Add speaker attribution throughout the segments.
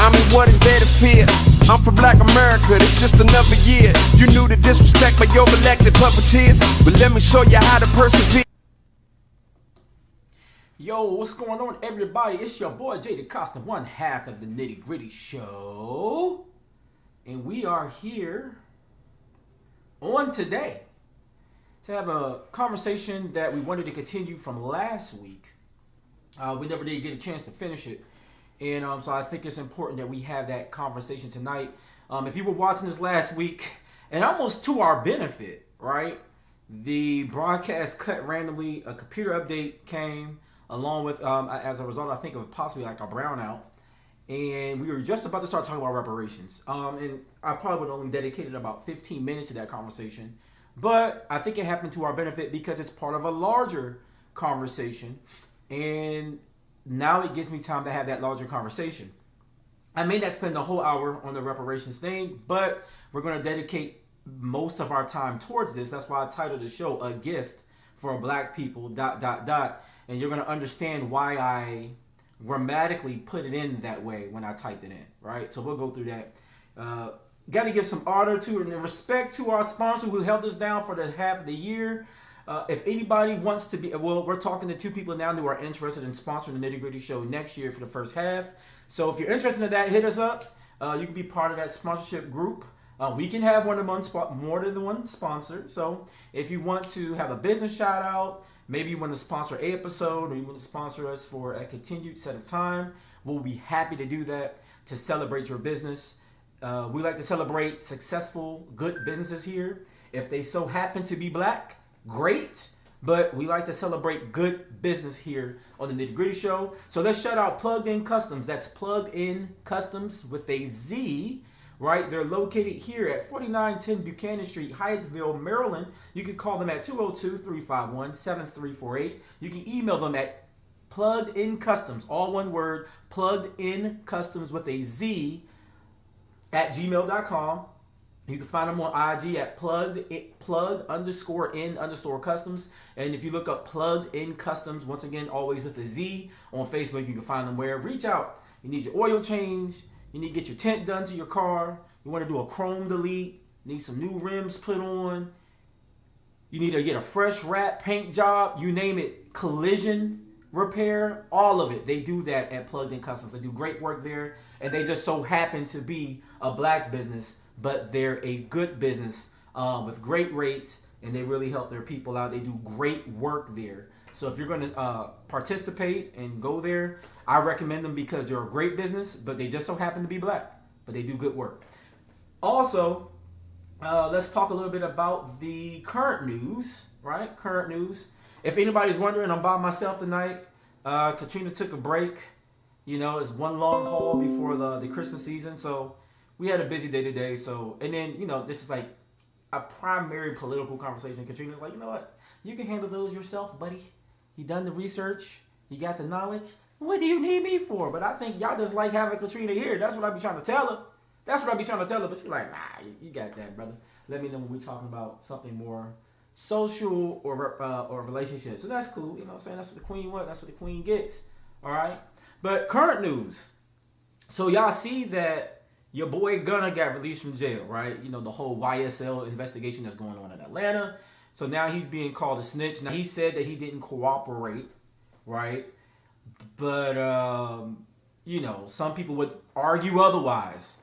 Speaker 1: I mean, what is there to fear? I'm from Black America, it's just another year. You knew the disrespect by your elected puppeteers, but let me show you how to persevere.
Speaker 2: Yo, what's going on, everybody? It's your boy Jay the Customz, one half of the Nitty Gritty Show, and we are here on today to have a conversation that we wanted to continue from last week. We never did get a chance to finish it, and so I think it's important that we have that conversation tonight. If you were watching this last week, and almost to our benefit, right? The broadcast cut randomly, a computer update came along with, as a result, I think of possibly like a brownout. And we were just about to start talking about reparations. And I probably would only dedicated about 15 minutes to that conversation. But I think it happened to our benefit because it's part of a larger conversation. And now it gives me time to have that larger conversation. I may not spend the whole hour on the reparations thing, but we're going to dedicate most of our time towards this. That's why I titled the show, A Gift for Black People, ... And you're going to understand why I grammatically put it in that way when I typed it in, right? So we'll go through that. Got to give some honor to and respect to our sponsor who held us down for the half of the year. If anybody wants to be, well, we're talking to two people now who are interested in sponsoring the Nitty Gritty Show next year for the first half. So if you're interested in that, hit us up. You can be part of that sponsorship group. We can have more than one sponsor. So if you want to have a business shout out, maybe you want to sponsor an episode or you want to sponsor us for a continued set of time, we'll be happy to do that to celebrate your business. We like to celebrate successful, good businesses here. If they so happen to be black, great. But we like to celebrate good business here on the Nitty Gritty Show. So let's shout out Plugged In Customz. That's Plugged In Customz with a Z. Right, they're located here at 4910 Buchanan Street, Hyattsville, Maryland. You can call them at 202-351-7348. You can email them at pluggedincustomz, all one word, pluggedincustomz with a Z at gmail.com. You can find them on IG at plug_in_customz. And if you look up Plugged In Customz, once again, always with a Z, on Facebook, you can find them where. Reach out. You need your oil change. You need to get your tint done to your car. You want to do a chrome delete. Need some new rims put on. You need to get a fresh wrap paint job. You name it. Collision repair. All of it. They do that at Plugged In Customz. They do great work there. And they just so happen to be a black business. But they're a good business with great rates. And they really help their people out. They do great work there. So if you're going to participate and go there, I recommend them because they're a great business, but they just so happen to be black, but they do good work. Also, let's talk a little bit about the current news, right? Current news. If anybody's wondering, I'm by myself tonight. Katrina took a break. You know, it's one long haul before the Christmas season, so we had a busy day today. So, and then, you know, this is like a primary political conversation. Katrina's like, you know what? You can handle those yourself, buddy. You done the research. You got the knowledge. What do you need me for? But I think y'all just like having Katrina here. That's what I be trying to tell her. But she's like, nah, you got that, brother. Let me know when we're talking about something more social or relationship. So that's cool. You know what I'm saying? That's what the queen wants. That's what the queen gets. All right? But current news. So y'all see that your boy Gunna got released from jail, right? You know, the whole YSL investigation that's going on in Atlanta. So now he's being called a snitch. Now he said that he didn't cooperate, right? But, you know, some people would argue otherwise.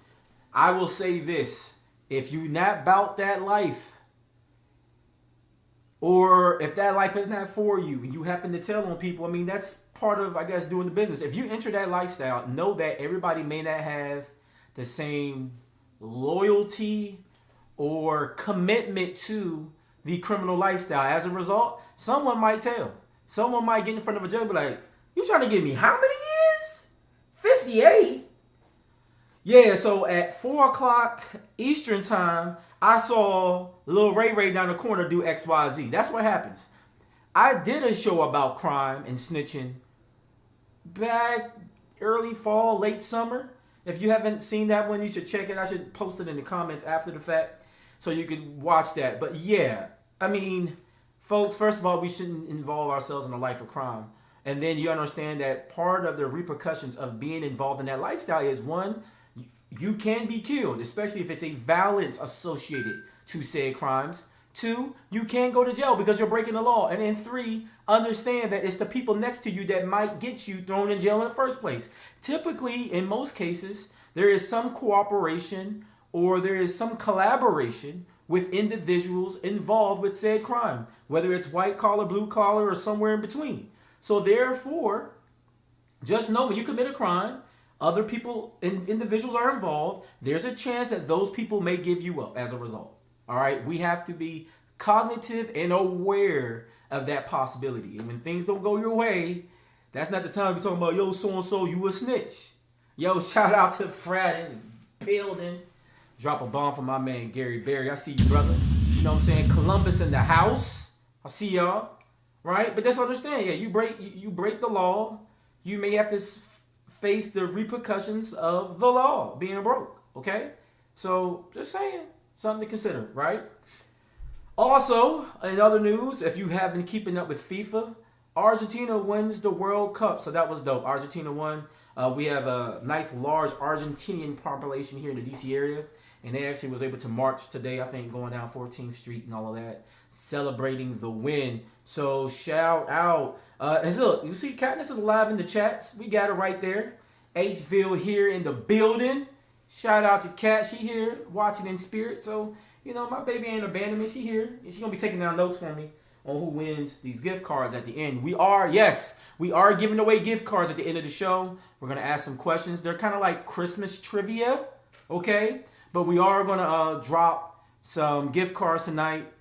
Speaker 2: I will say this. If you not about that life, or if that life is not for you, and you happen to tell on people, I mean, that's part of, I guess, doing the business. If you enter that lifestyle, know that everybody may not have the same loyalty or commitment to the criminal lifestyle. As a result, someone might tell. Someone might get in front of a judge and be like, you trying to give me how many years? 58? Yeah, so at 4 o'clock Eastern time, I saw Lil Ray Ray down the corner do XYZ. That's what happens. I did a show about crime and snitching back early fall, late summer. If you haven't seen that one, you should check it. I should post it in the comments after the fact so you can watch that. But yeah, I mean, folks, first of all, we shouldn't involve ourselves in a life of crime. And then you understand that part of the repercussions of being involved in that lifestyle is, one, you can be killed, especially if it's a violence associated to said crimes. Two, you can go to jail because you're breaking the law. And then three, understand that it's the people next to you that might get you thrown in jail in the first place. Typically, in most cases, there is some cooperation or there is some collaboration with individuals involved with said crime, whether it's white collar, blue collar, or somewhere in between. So therefore, just know when you commit a crime, other people and individuals are involved, there's a chance that those people may give you up as a result. All right, we have to be cognitive and aware of that possibility. And when things don't go your way, that's not the time to be talking about, yo, so-and-so, you a snitch. Yo, shout out to Frat in the building. Drop a bomb for my man, Gary Berry. I see you, brother. You know what I'm saying? Columbus in the house. I see y'all. Right? But just understand, yeah, you break the law. You may have to face the repercussions of the law being broke. Okay? So, just saying. Something to consider, right? Also, in other news, if you have been keeping up with FIFA, Argentina wins the World Cup. So that was dope. Argentina won. We have a nice, large Argentinian population here in the D.C. area. And they actually was able to march today, I think, going down 14th Street and all of that, celebrating the win. So shout out. And look, you see Katniss is live in the chats. We got it right there. Hyattsville here in the building. Shout out to Kat. She here watching in spirit. So, you know, my baby ain't abandoned me. She here. She's going to be taking down notes for me on who wins these gift cards at the end. We are giving away gift cards at the end of the show. We're going to ask some questions. They're kind of like Christmas trivia, okay? But we are going to drop some gift cards tonight,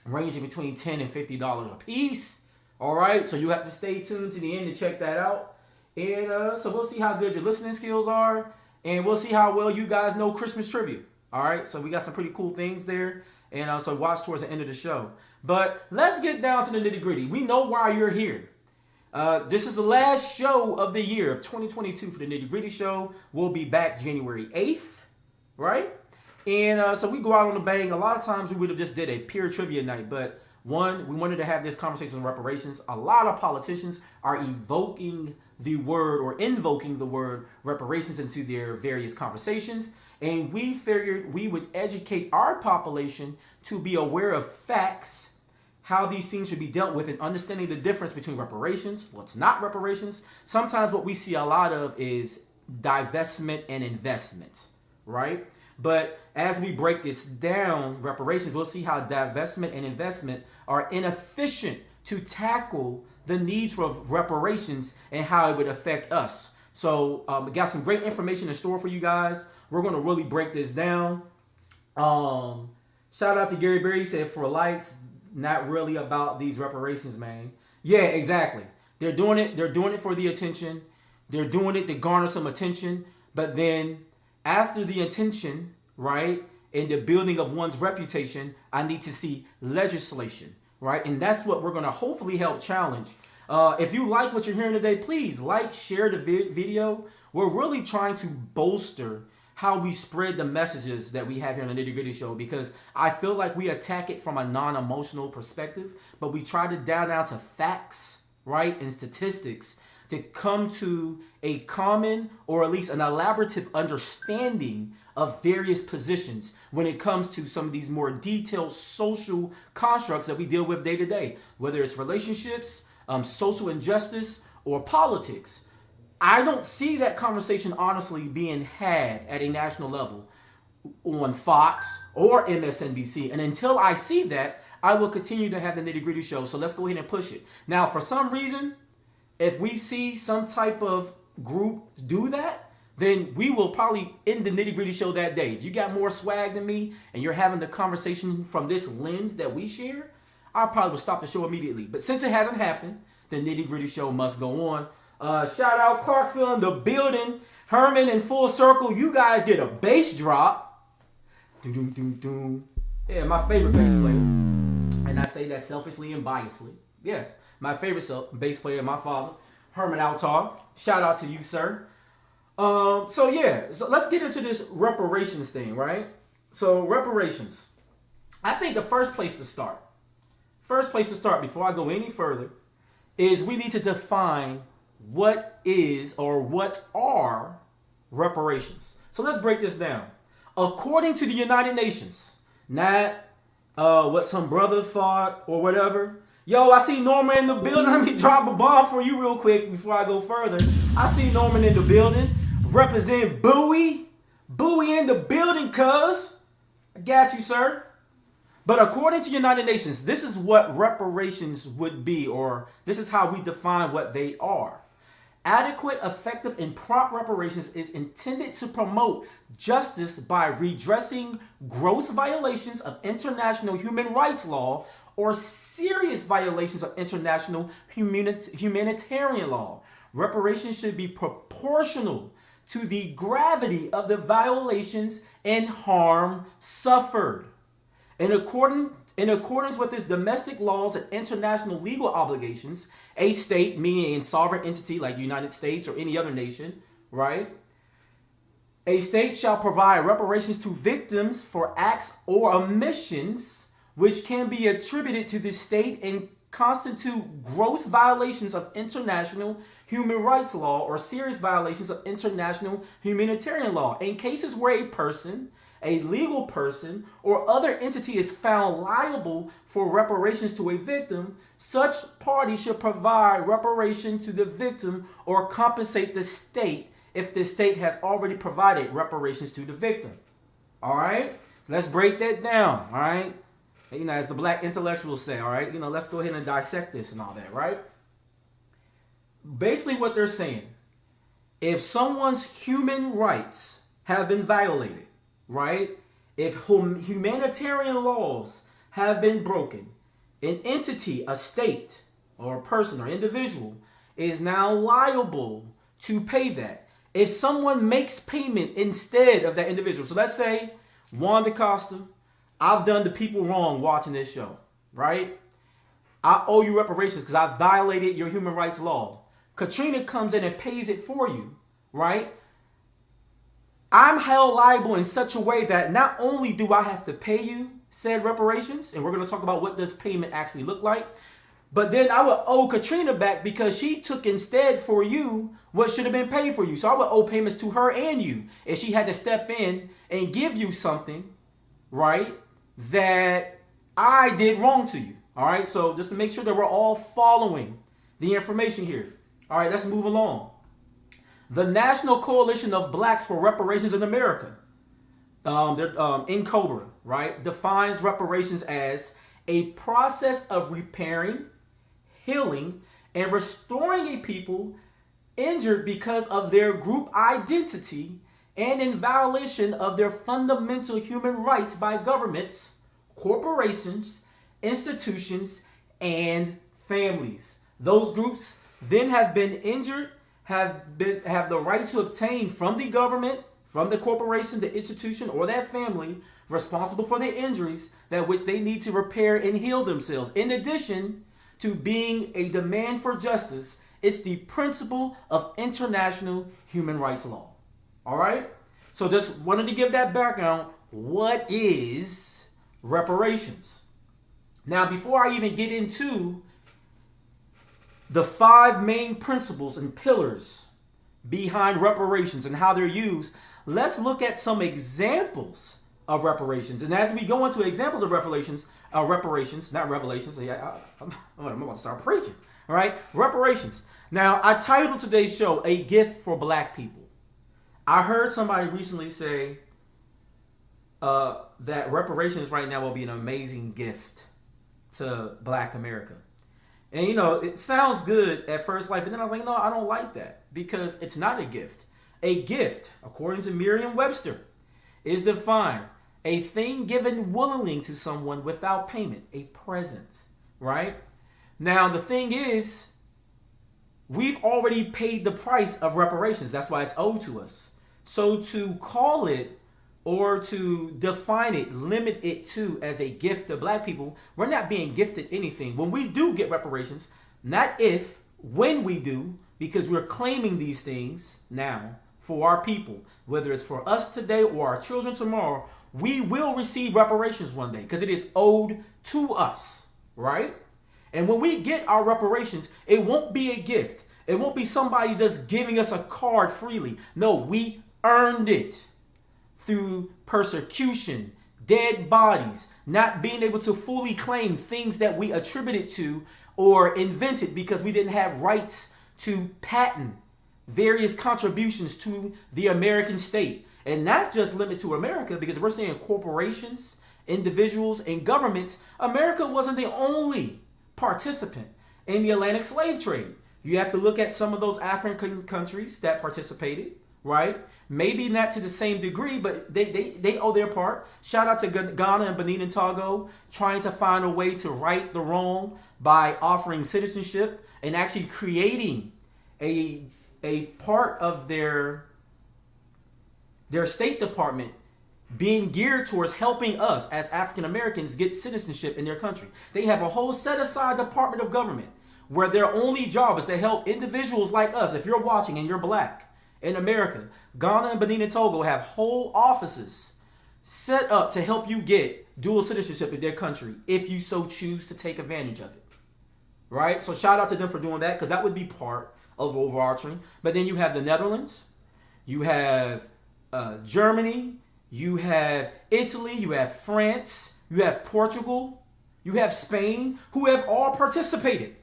Speaker 2: ranging between $10 and $50 a piece. All right? So you have to stay tuned to the end to check that out. And so we'll see how good your listening skills are. And we'll see how well you guys know Christmas trivia. All right? So we got some pretty cool things there. And so watch towards the end of the show. But let's get down to the nitty gritty. We know why you're here. This is the last show of the year of 2022 for the Nitty Gritty Show. We'll be back January 8th, right? And so we go out on a bang. A lot of times we would have just did a pure trivia night. But one, we wanted to have this conversation on reparations. A lot of politicians are invoking the word reparations into their various conversations. And we figured we would educate our population to be aware of facts, how these things should be dealt with, and understanding the difference between reparations, what's not reparations. Sometimes what we see a lot of is divestment and investment, right? But as we break this down, reparations, we'll see how divestment and investment are inefficient to tackle the needs for reparations and how it would affect us. So we got some great information in store for you guys. We're going to really break this down. Shout out to Gary Berry. He said, for likes, not really about these reparations, man. Yeah, exactly. They're doing it for the attention. They're doing it to garner some attention. But then after the attention, right, and the building of one's reputation, I need to see legislation, right? And that's what we're going to hopefully help challenge. If you like what you're hearing today, please like, share the video. We're really trying to bolster how we spread the messages that we have here on the Nitty Gritty Show, because I feel like we attack it from a non-emotional perspective, but we try to dial down to facts, right, and statistics to come to a common or at least an elaborative understanding of various positions when it comes to some of these more detailed social constructs that we deal with day to day, whether it's relationships, social injustice, or politics. I don't see that conversation honestly being had at a national level on Fox or MSNBC. And until I see that, I will continue to have the Nitty Gritty Show. So let's go ahead and push it. Now, for some reason, if we see some type of group do that, then we will probably end the Nitty Gritty Show that day. If you got more swag than me and you're having the conversation from this lens that we share, I probably will stop the show immediately. But since it hasn't happened, the Nitty Gritty Show must go on. Shout out Clarksville in the building. Herman in full circle. You guys get a bass drop. Doom. Yeah, my favorite bass player. And I say that selfishly and biasedly. Yes, my favorite bass player, my father, Herman Altar. Shout out to you, sir. So let's get into this reparations thing, right? So reparations. I think the first place to start before I go any further, is we need to define what is or what are reparations. So let's break this down. According to the United Nations, not what some brother thought or whatever. Yo, I see Norman in the building. Let me drop a bomb for you real quick before I go further. I see Norman in the building. Represent Bowie. Bowie in the building, cuz. I got you, sir. But according to United Nations, this is what reparations would be, or this is how we define what they are. Adequate, effective, and prompt reparations is intended to promote justice by redressing gross violations of international human rights law or serious violations of international humanitarian law. Reparations should be proportional to the gravity of the violations and harm suffered. In accordance with its domestic laws and international legal obligations, a state, meaning a sovereign entity like the United States or any other nation, right? A state shall provide reparations to victims for acts or omissions which can be attributed to the state and constitute gross violations of international human rights law or serious violations of international humanitarian law. In cases where a person, a legal person, or other entity is found liable for reparations to a victim, such party should provide reparation to the victim or compensate the state if the state has already provided reparations to the victim. All right? Let's break that down. All right? You know, as the black intellectuals say, all right? You know, let's go ahead and dissect this and all that, right? Basically what they're saying, if someone's human rights have been violated, right? If humanitarian laws have been broken, an entity, a state, or a person or individual is now liable to pay that. If someone makes payment instead of that individual, so let's say Juan DaCosta, I've done the people wrong watching this show, right? I owe you reparations because I violated your human rights law. Katrina comes in and pays it for you, right? I'm held liable in such a way that not only do I have to pay you said reparations, and we're going to talk about what does payment actually look like, but then I would owe Katrina back because she took instead for you what should have been paid for you. So I would owe payments to her and you if she had to step in and give you something, right, that I did wrong to you. All right, so just to make sure that we're all following the information here. All right, let's move along. The National Coalition of Blacks for Reparations in America, in COBRA, right, defines reparations as a process of repairing, healing, and restoring a people injured because of their group identity and in violation of their fundamental human rights by governments, corporations, institutions, and families. Those groups then have been injured, have the right to obtain from the government, from the corporation, the institution, or that family responsible for their injuries that which they need to repair and heal themselves. In addition to being a demand for justice, it's the principle of international human rights law. All right? So just wanted to give that background. What is reparations? Now, before I even get into the 5 main principles and pillars behind reparations and how they're used, let's look at some examples of reparations. And as we go into examples of reparations, not revelations. So yeah, I'm about to start preaching. All right, reparations. Now, I titled today's show "A Gift for Black People." I heard somebody recently say that reparations right now will be an amazing gift to Black America. And you know, it sounds good at first light, but then I'm like, no, I don't like that because it's not a gift. A gift, according to Merriam-Webster, is defined a thing given willingly to someone without payment, a present, right? Now, the thing is, we've already paid the price of reparations. That's why it's owed to us. So to call it or to define it, limit it to as a gift to Black people, we're not being gifted anything. When we do get reparations, not if, when we do, because we're claiming these things now for our people, whether it's for us today or our children tomorrow, we will receive reparations one day because it is owed to us, right? And when we get our reparations, it won't be a gift. It won't be somebody just giving us a card freely. No, we earned it through persecution, dead bodies, not being able to fully claim things that we attributed to or invented because we didn't have rights to patent various contributions to the American state. And not just limited to America, because we're saying corporations, individuals, and governments. America wasn't the only participant in the Atlantic slave trade. You have to look at some of those African countries that participated, right? Maybe not to the same degree, but they owe their part. Shout out to Ghana and Benin and Togo, trying to find a way to right the wrong by offering citizenship and actually creating a part of their State Department being geared towards helping us as African Americans get citizenship in their country. They have a whole set aside department of government where their only job is to help individuals like us. If you're watching and you're black in America, Ghana and Benin and Togo have whole offices set up to help you get dual citizenship in their country if you so choose to take advantage of it. Right? So shout out to them for doing that, because that would be part of overarching. But then you have the Netherlands, you have Germany, you have Italy, you have France, you have Portugal, you have Spain, who have all participated,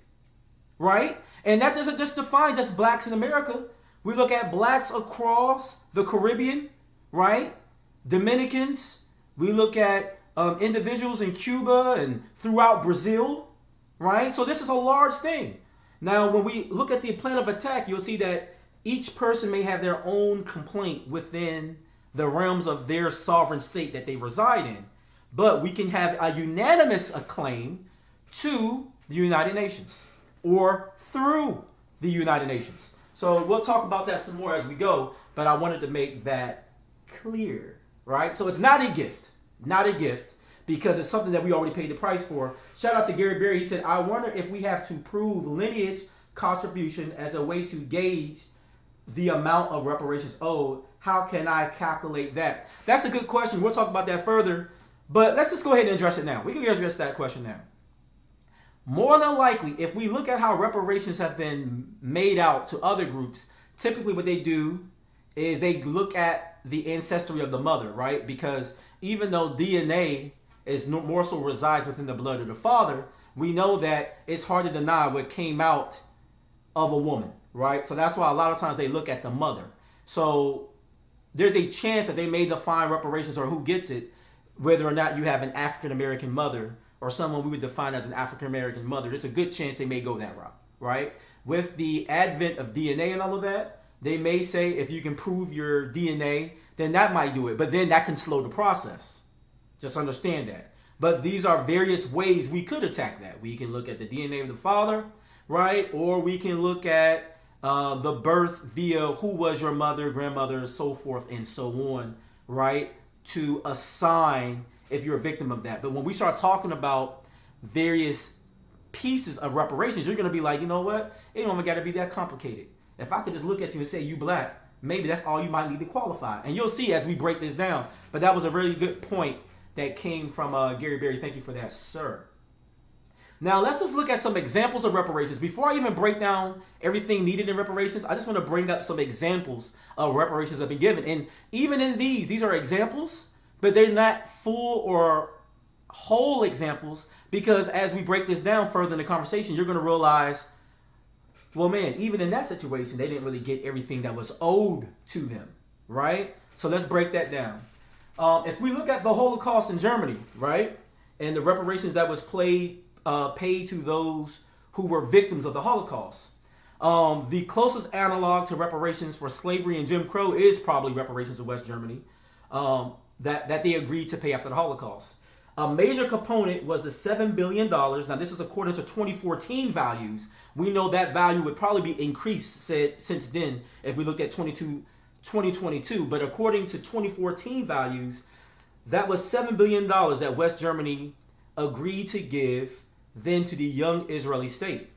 Speaker 2: right? And that doesn't just define just blacks in America. We look at blacks across the Caribbean, right? Dominicans. We look at individuals in Cuba and throughout Brazil, right? So this is a large thing. Now, when we look at the plan of attack, you'll see that each person may have their own complaint within the realms of their sovereign state that they reside in. But we can have a unanimous acclaim to the United Nations or through the United Nations. So we'll talk about that some more as we go, but I wanted to make that clear, right? So it's not a gift, because it's something that we already paid the price for. Shout out to Gary Berry. He said, I wonder if we have to prove lineage contribution as a way to gauge the amount of reparations owed. How can I calculate that? That's a good question. We'll talk about that further, but let's just go ahead and address it now. We can address that question now. More than likely, if we look at how reparations have been made out to other groups, typically what they do is they look at the ancestry of the mother, right? Because even though DNA is more so resides within the blood of the father, we know that it's hard to deny what came out of a woman, right? So that's why a lot of times they look at the mother. So there's a chance that they may define reparations or who gets it, whether or not you have an African American mother or someone we would define as an African American mother. There's a good chance they may go that route, right? With the advent of DNA and all of that, they may say if you can prove your DNA, then that might do it. But then that can slow the process. Just understand that. But these are various ways we could attack that. We can look at the DNA of the father, right? Or we can look at the birth via who was your mother, grandmother, so forth and so on, right? To assign if you're a victim of that. But when we start talking about various pieces of reparations, you're going to be like, you know what? It don't even got to be that complicated. If I could just look at you and say you black, maybe that's all you might need to qualify. And you'll see as we break this down. But that was a really good point that came from Gary Berry. Thank you for that, sir. Now, let's just look at some examples of reparations. Before I even break down everything needed in reparations, I just want to bring up some examples of reparations that have been given. And even in these are examples, but they're not full or whole examples, because as we break this down further in the conversation, you're going to realize, well, man, even in that situation, they didn't really get everything that was owed to them, right? So let's break that down. If we look at the Holocaust in Germany, right, and the reparations that was paid to those who were victims of the Holocaust, the closest analog to reparations for slavery and Jim Crow is probably reparations in West Germany that they agreed to pay after the Holocaust. A major component was the $7 billion. Now, this is according to 2014 values. We know that value would probably be increased since then if we looked at 2022. But according to 2014 values, that was $7 billion that West Germany agreed to give then to the young Israeli state.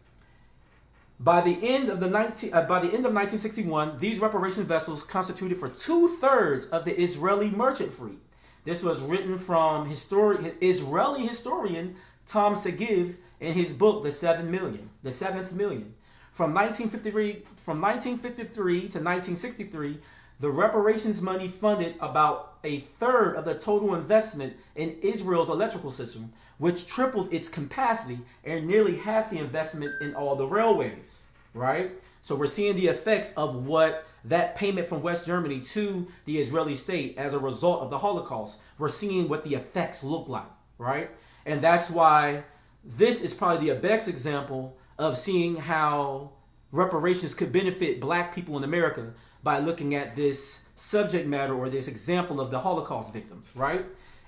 Speaker 2: By the end of 1961, these reparation vessels constituted for 2/3 of the Israeli merchant fleet. This was written from Israeli historian Tom Segiv in his book, The Seventh Million. From 1953 to 1963, the reparations money funded about a third of the total investment in Israel's electrical system, which tripled its capacity and nearly half the investment in all the railways, right? So we're seeing the effects of what that payment from West Germany to the Israeli state as a result of the Holocaust. We're seeing what the effects look like, right? And that's why this is probably the best example of seeing how reparations could benefit black people in America by looking at this subject matter or this example of the Holocaust victims, right?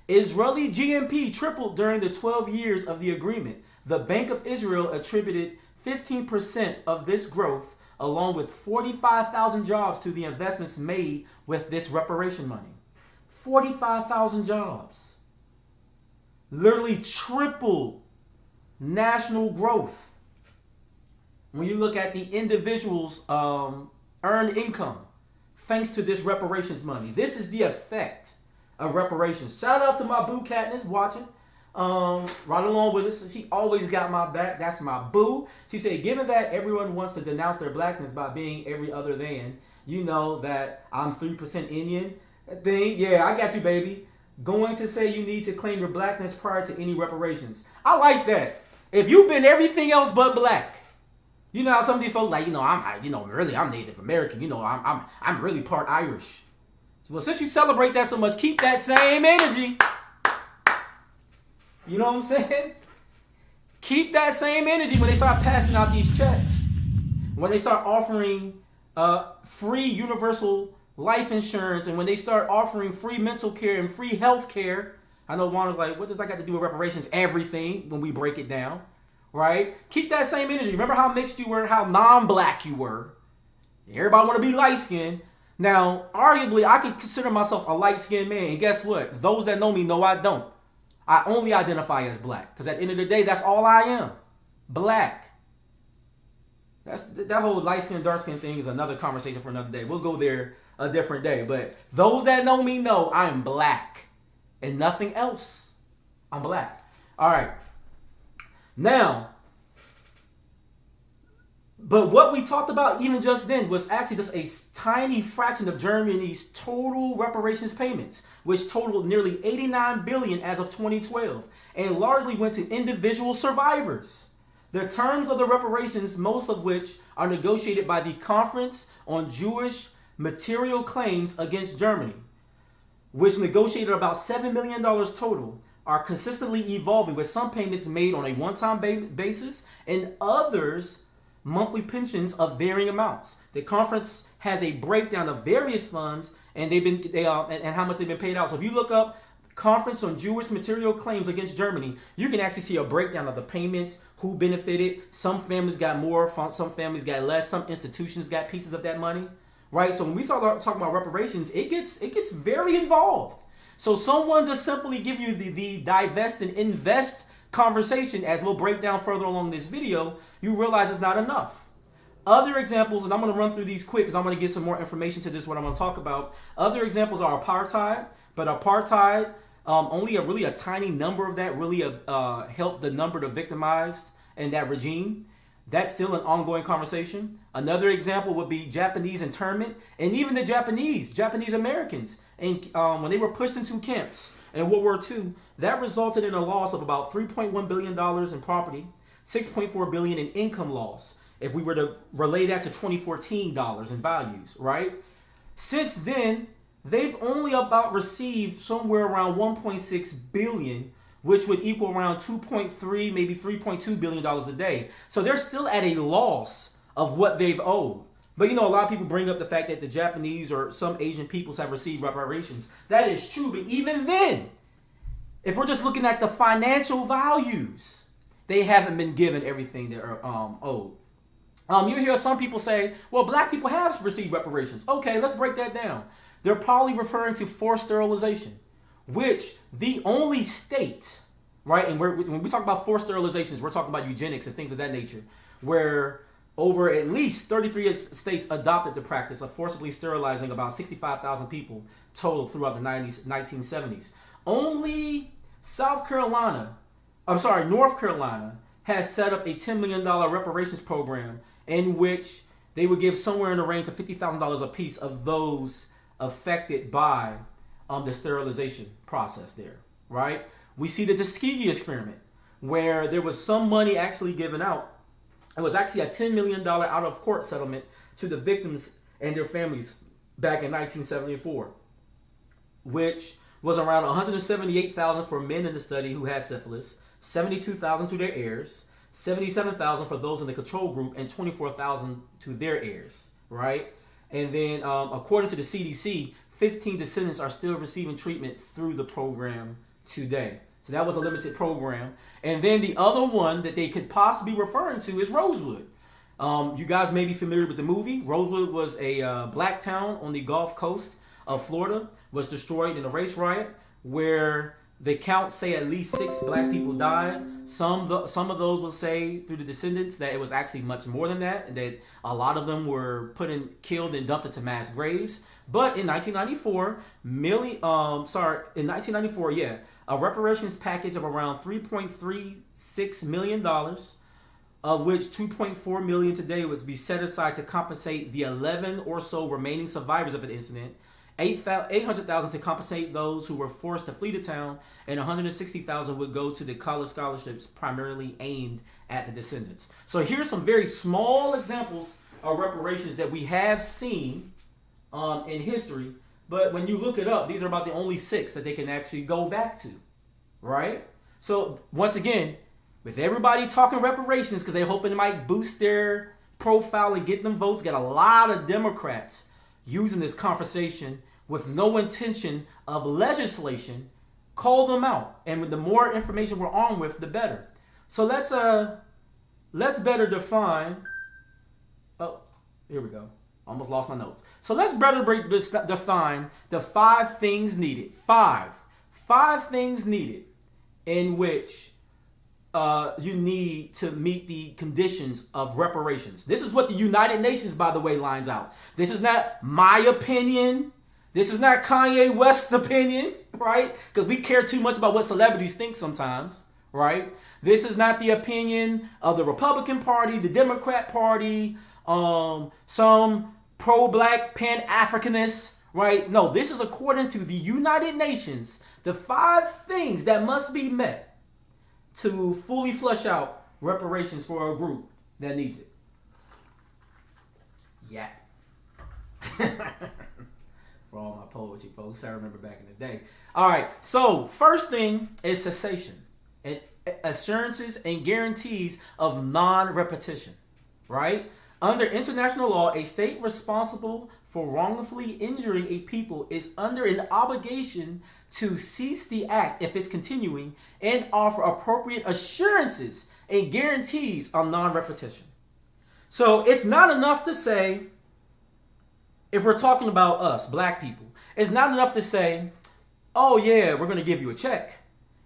Speaker 2: Israeli GNP tripled during the 12 years of the agreement. The Bank of Israel attributed 15% of this growth, along with 45,000 jobs, to the investments made with this reparation money. 45,000 jobs. Literally tripled national growth. When you look at the individual's earned income, thanks to this reparations money. This is the effect of reparations. Shout out to my boo Katniss watching. Right along with us. She always got my back. That's my boo. She said, given that everyone wants to denounce their blackness by being every other than, you know that I'm 3% Indian thing. Yeah, I got you, baby. Going to say you need to claim your blackness prior to any reparations. I like that. If you've been everything else but black, you know how some of these folks like, I'm Native American. I'm really part Irish. Well, since you celebrate that so much, keep that same energy. You know what I'm saying? Keep that same energy when they start passing out these checks. When they start offering free universal life insurance, and when they start offering free mental care and free health care. I know Juan was like, what does that got to do with reparations? Everything, when we break it down. Right? Keep that same energy. Remember how mixed you were, how non-black you were. Everybody want to be light-skinned. Now, arguably, I could consider myself a light-skinned man. And guess what? Those that know me know I don't. I only identify as black. Because at the end of the day, that's all I am. Black. That whole light-skinned, dark-skinned thing is another conversation for another day. We'll go there a different day. But those that know me know I am black. And nothing else. I'm black. All right. Now, but what we talked about even just then was actually just a tiny fraction of Germany's total reparations payments, which totaled nearly $89 billion as of 2012, and largely went to individual survivors. The terms of the reparations, most of which are negotiated by the Conference on Jewish Material Claims against Germany, which negotiated about $7 million total, are consistently evolving, with some payments made on a one-time basis and others monthly pensions of varying amounts. The conference has a breakdown of various funds and and how much they've been paid out. So if you look up Conference on Jewish Material Claims Against Germany, you can actually see a breakdown of the payments, who benefited. Some families got more, some families got less, some institutions got pieces of that money, right? So when we start talking about reparations, it gets very involved. So someone just simply give you the divest and invest conversation, as we'll break down further along this video, you realize it's not enough. Other examples, and I'm going to run through these quick because I'm going to get some more information to this, what I'm going to talk about. Other examples are apartheid, but apartheid, only a tiny number of that really helped the number of victimized in that regime. That's still an ongoing conversation. Another example would be Japanese internment, and even the Japanese Americans, and when they were pushed into camps in World War II, that resulted in a loss of about $3.1 billion in property, $6.4 billion in income loss, if we were to relay that to 2014 dollars in values, right? Since then, they've only about received somewhere around 1.6 billion, which would equal around 2.3, maybe $3.2 billion a day. So they're still at a loss of what they've owed. But a lot of people bring up the fact that the Japanese or some Asian peoples have received reparations. That is true, but even then, if we're just looking at the financial values, they haven't been given everything they're owed. You hear some people say, well, black people have received reparations. Okay, let's break that down. They're probably referring to forced sterilization, which the only state, right, and when we talk about forced sterilizations, we're talking about eugenics and things of that nature, where over at least 33 states adopted the practice of forcibly sterilizing about 65,000 people total throughout the 1970s. Only North Carolina has set up a $10 million reparations program in which they would give somewhere in the range of $50,000 a piece of those affected by the sterilization process there, right? We see the Tuskegee experiment where there was some money actually given out. It was actually a $10 million out-of-court settlement to the victims and their families back in 1974, which was around $178,000 for men in the study who had syphilis, $72,000 to their heirs, $77,000 for those in the control group, and $24,000 to their heirs, right? And then, according to the CDC, 15 descendants are still receiving treatment through the program today. So that was a limited program. And then the other one that they could possibly be referring to is Rosewood. You guys may be familiar with the movie. Rosewood was a black town on the Gulf Coast of Florida, was destroyed in a race riot where the counts say at least 6 black people died. Some of those will say through the descendants that it was actually much more than that a lot of them were killed and dumped into mass graves. But in 1994, a reparations package of around $3.36 million, of which $2.4 million today would be set aside to compensate the 11 or so remaining survivors of the incident, $800,000 to compensate those who were forced to flee the town, and $160,000 would go to the college scholarships primarily aimed at the descendants. So here's some very small examples of reparations that we have seen in history, but when you look it up, these are about the only 6 that they can actually go back to, right? So once again, with everybody talking reparations because they're hoping it might boost their profile and get them votes, get a lot of Democrats using this conversation with no intention of legislation, call them out. And with the more information we're armed with, the better. So let's better define. Oh, here we go. Almost lost my notes. So let's better define the 5 things needed. Five things needed in which you need to meet the conditions of reparations. This is what the United Nations, by the way, lines out. This is not my opinion. This is not Kanye West's opinion, right? Because we care too much about what celebrities think sometimes, right? This is not the opinion of the Republican Party, the Democrat Party, some pro-black pan-Africanists, right? No, this is according to the United Nations, the 5 things that must be met to fully flesh out reparations for a group that needs it. Yeah. For all my poetry folks, I remember back in the day. All right, so first thing is cessation and assurances and guarantees of non-repetition, right? Under international law, a state responsible for wrongfully injuring a people is under an obligation to cease the act if it's continuing and offer appropriate assurances and guarantees of non-repetition. So it's not enough to say, if we're talking about us, black people, it's not enough to say, oh yeah, we're going to give you a check.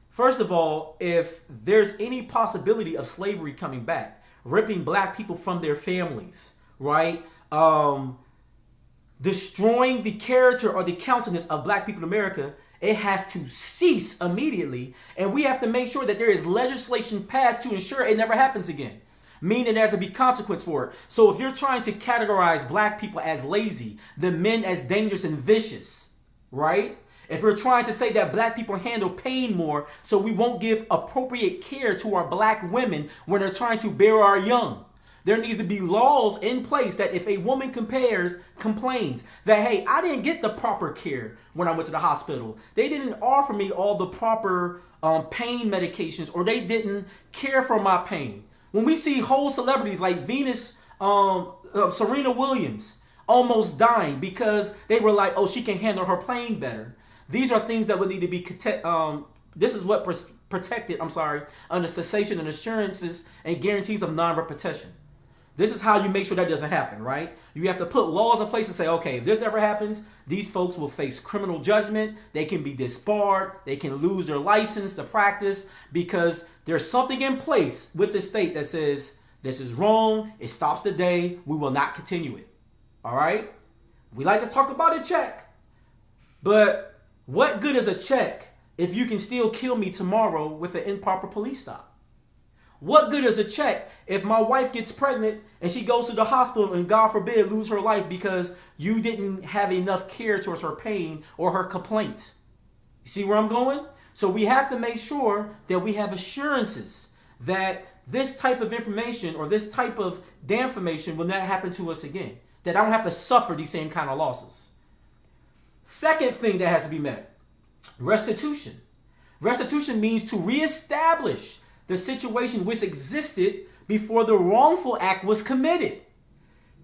Speaker 2: First of all, if there's any possibility of slavery coming back, ripping black people from their families, right? Destroying the character or the countenance of black people in America, it has to cease immediately. And we have to make sure that there is legislation passed to ensure it never happens again. Meaning there has to be consequence for it. So if you're trying to categorize black people as lazy, the men as dangerous and vicious, right? If we're trying to say that black people handle pain more, so we won't give appropriate care to our black women when they're trying to bear our young, there needs to be laws in place that if a woman complains that, hey, I didn't get the proper care when I went to the hospital. They didn't offer me all the proper pain medications, or they didn't care for my pain. When we see whole celebrities like Serena Williams almost dying because they were like, oh, she can handle her pain better. These are things that would need to be this is what protected, under cessation and assurances and guarantees of non-repetition. This is how you make sure that doesn't happen, right? You have to put laws in place to say, okay, if this ever happens, these folks will face criminal judgment. They can be disbarred. They can lose their license to practice because there's something in place with the state that says this is wrong. It stops the day. We will not continue it. All right? We like to talk about a check, but what good is a check if you can still kill me tomorrow with an improper police stop? What good is a check if my wife gets pregnant and she goes to the hospital and God forbid lose her life because you didn't have enough care towards her pain or her complaint? You see where I'm going? So we have to make sure that we have assurances that this type of information or this type of damnation will not happen to us again. That I don't have to suffer these same kind of losses. Second thing that has to be met, restitution. Restitution means to reestablish the situation which existed before the wrongful act was committed.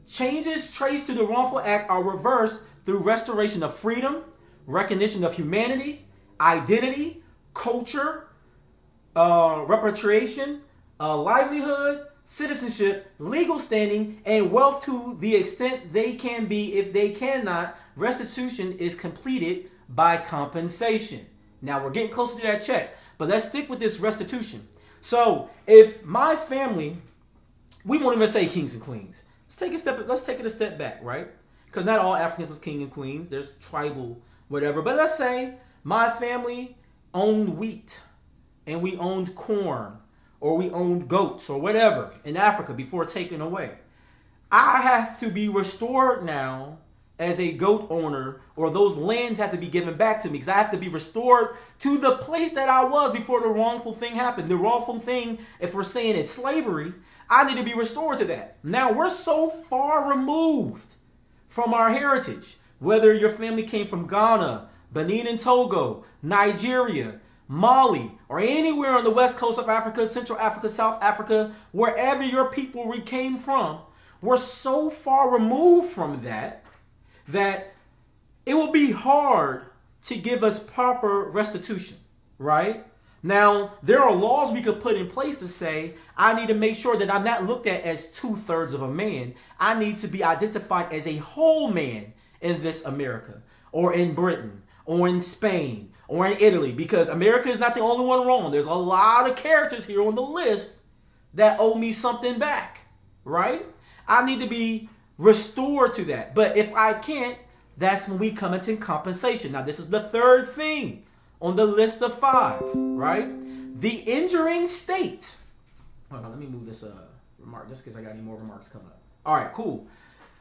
Speaker 2: Changes traced to the wrongful act are reversed through restoration of freedom, recognition of humanity, identity, culture, repatriation, livelihood, citizenship, legal standing, and wealth to the extent they can be. If they cannot, restitution is completed by compensation. Now we're getting closer to that check, but let's stick with this restitution. So if my family, we won't even say kings and queens. Let's take it a step back, right? Because not all Africans was king and queens. There's tribal whatever. But let's say my family owned wheat and we owned corn or we owned goats or whatever in Africa before taken away. I have to be restored now as a goat owner, or those lands have to be given back to me because I have to be restored to the place that I was before the wrongful thing happened. The wrongful thing, if we're saying it's slavery, I need to be restored to that. Now we're so far removed from our heritage, whether your family came from Ghana, Benin and Togo, Nigeria, Mali, or anywhere on the west coast of Africa, Central Africa, South Africa, wherever your people came from, we're so far removed from that it will be hard to give us proper restitution, right? Now, there are laws we could put in place to say, I need to make sure that I'm not looked at as 2/3 of a man. I need to be identified as a whole man in this America, or in Britain, or in Spain, or in Italy, because America is not the only one wrong. There's a lot of characters here on the list that owe me something back, right? I need to be restored to that. But if I can't, that's when we come into compensation. Now, this is the third thing on the list of 5, right? The injuring state. Hold on, let me move this remark just because I got any more remarks coming up. All right, cool.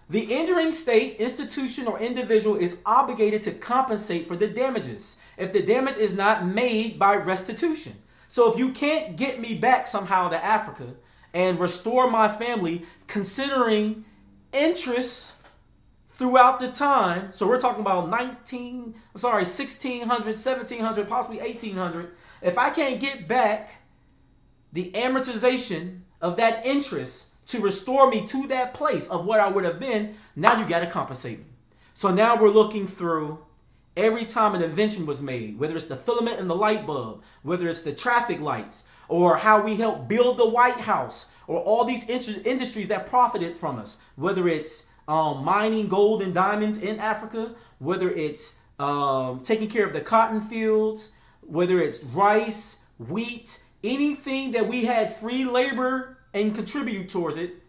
Speaker 2: The injuring state, institution, or individual is obligated to compensate for the damages if the damage is not made by restitution. So if you can't get me back somehow to Africa and restore my family, considering interest throughout the time, so we're talking about 1600, 1700, possibly 1800. If I can't get back the amortization of that interest to restore me to that place of what I would have been, now you got to compensate me. So now we're looking through every time an invention was made, whether it's the filament in the light bulb, whether it's the traffic lights, or how we helped build the White House, or all these industries that profited from us, whether it's mining gold and diamonds in Africa, whether it's taking care of the cotton fields, whether it's rice, wheat, anything that we had free labor and contribute towards it.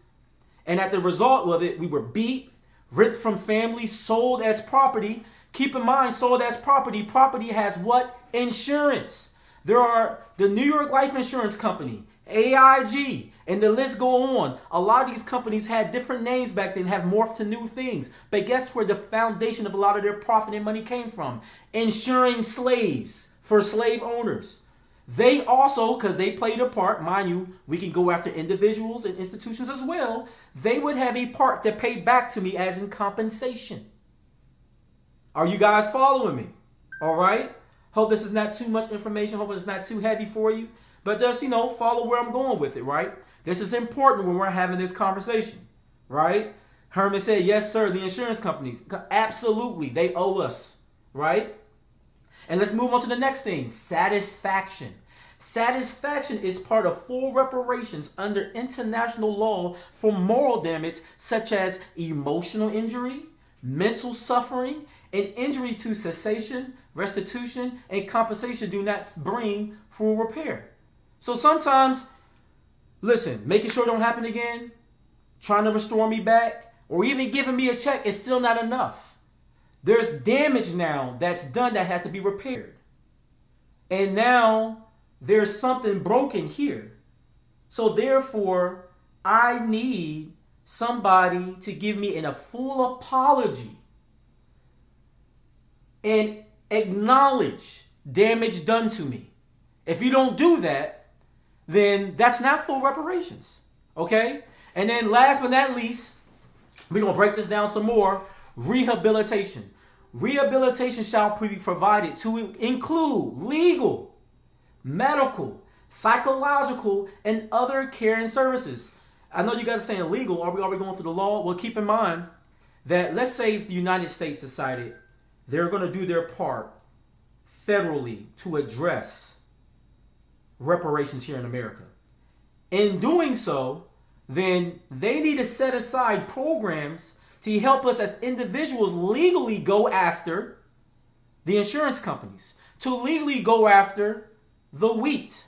Speaker 2: And at the result of it, we were beat, ripped from families, sold as property. Keep in mind, sold as property. Property has what? Insurance. There are the New York Life Insurance Company, AIG, and the list go on. A lot of these companies had different names back then, have morphed to new things. But guess where the foundation of a lot of their profit and money came from? Insuring slaves for slave owners. They also, because they played a part, mind you, we can go after individuals and institutions as well. They would have a part to pay back to me as in compensation. Are you guys following me? All right. Hope this is not too much information. Hope it's not too heavy for you. But just, follow where I'm going with it, right? This is important when we're having this conversation, right? Herman said, yes, sir, the insurance companies, absolutely, they owe us, right? And let's move on to the next thing, satisfaction. Satisfaction is part of full reparations under international law for moral damage such as emotional injury, mental suffering, and injury to cessation, restitution, and compensation do not bring full repair. So sometimes, listen, making sure it don't happen again, trying to restore me back, or even giving me a check is still not enough. There's damage now that's done that has to be repaired. And now there's something broken here. So therefore, I need somebody to give me a full apology and acknowledge damage done to me. If you don't do that, then that's not full reparations. Okay? And then last but not least, we're going to break this down some more. Rehabilitation. Rehabilitation shall be provided to include legal, medical, psychological, and other care and services. I know you guys are saying legal. Are we going through the law? Well, keep in mind that let's say if the United States decided they're going to do their part federally to address reparations here in America. In doing so, then they need to set aside programs to help us as individuals legally go after the insurance companies, to legally go after the wheat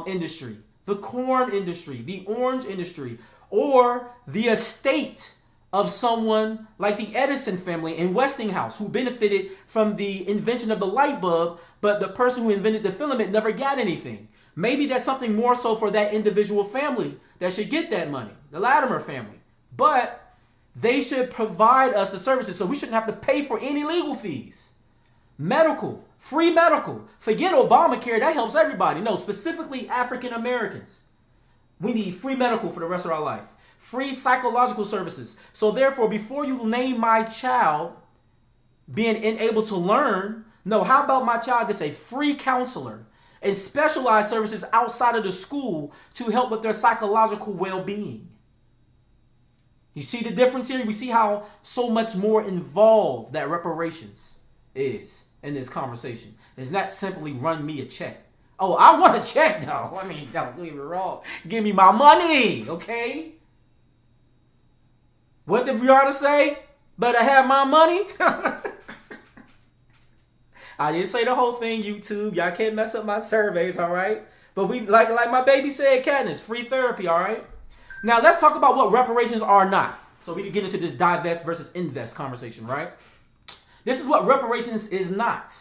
Speaker 2: industry, the corn industry, the orange industry, or the estate of someone like the Edison family in Westinghouse who benefited from the invention of the light bulb, but the person who invented the filament never got anything. Maybe that's something more so for that individual family that should get that money, the Latimer family. But they should provide us the services, so we shouldn't have to pay for any legal fees. Medical, free medical. Forget Obamacare, that helps everybody. No, specifically African Americans. We need free medical for the rest of our life. Free psychological services. So therefore, before you name my child being unable to learn, no, how about my child gets a free counselor and specialized services outside of the school to help with their psychological well-being? You see the difference here? We see how so much more involved that reparations is in this conversation. It's not simply run me a check. Oh, I want a check though. I mean, don't get me wrong. Give me my money, okay? What did Rihanna say? Better have my money? I didn't say the whole thing, YouTube. Y'all can't mess up my surveys, all right? But we, like my baby said, Katniss, free therapy, all right? Now, let's talk about what reparations are not. So we can get into this divest versus invest conversation, right? This is what reparations is not.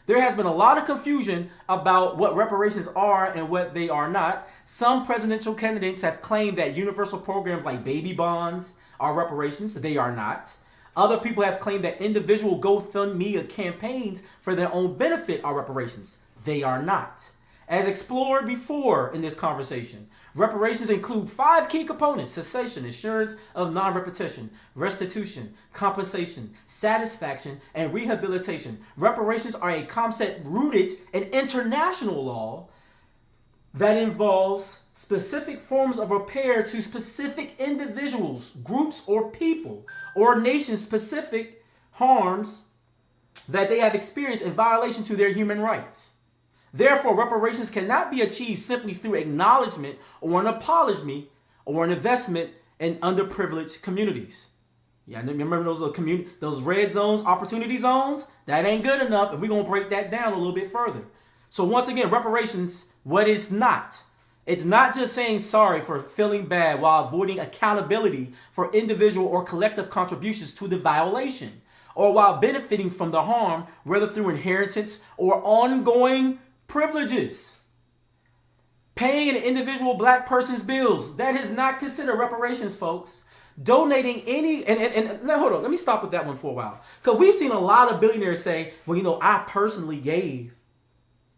Speaker 2: There has been a lot of confusion about what reparations are and what they are not. Some presidential candidates have claimed that universal programs like baby bonds are reparations. They are not. Other people have claimed that individual GoFundMe campaigns for their own benefit are reparations. They are not. As explored before in this conversation, reparations include 5 key components: cessation, assurance of non-repetition, restitution, compensation, satisfaction, and rehabilitation. Reparations are a concept rooted in international law that involves specific forms of repair to specific individuals, groups, or people, or nation-specific harms that they have experienced in violation to their human rights. Therefore, reparations cannot be achieved simply through acknowledgement or an apology or an investment in underprivileged communities. Yeah, remember those red zones, opportunity zones? That ain't good enough, and we're going to break that down a little bit further. So once again, reparations, what it's not. It's not just saying sorry for feeling bad while avoiding accountability for individual or collective contributions to the violation, or while benefiting from the harm, whether through inheritance or ongoing privileges. Paying an individual black person's bills, that is not considered reparations, folks. Donating any, and now hold on, let me stop with that one for a while. Because we've seen a lot of billionaires say, well, I personally gave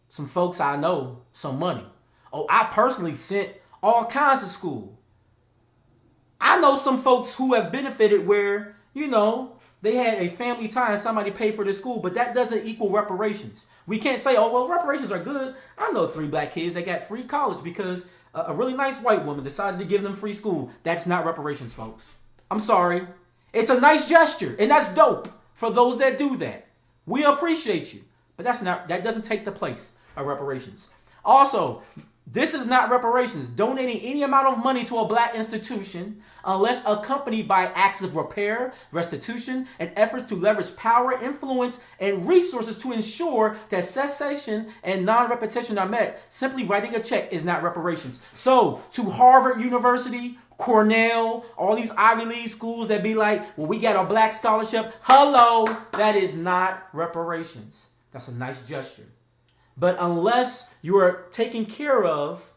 Speaker 2: some folks I know some money. Oh, I personally sent all kinds of school. I know some folks who have benefited where, they had a family tie and somebody paid for their school, but that doesn't equal reparations. We can't say, oh, well, reparations are good. I know 3 black kids that got free college because a really nice white woman decided to give them free school. That's not reparations, folks. I'm sorry. It's a nice gesture, and that's dope for those that do that. We appreciate you, but that doesn't take the place of reparations. Also, this is not reparations. Donating any amount of money to a black institution unless accompanied by acts of repair, restitution, and efforts to leverage power, influence, and resources to ensure that cessation and non-repetition are met. Simply writing a check is not reparations. So, to Harvard University, Cornell, all these Ivy League schools that be like, well, we got a black scholarship. Hello, that is not reparations. That's a nice gesture. But unless you are taking care of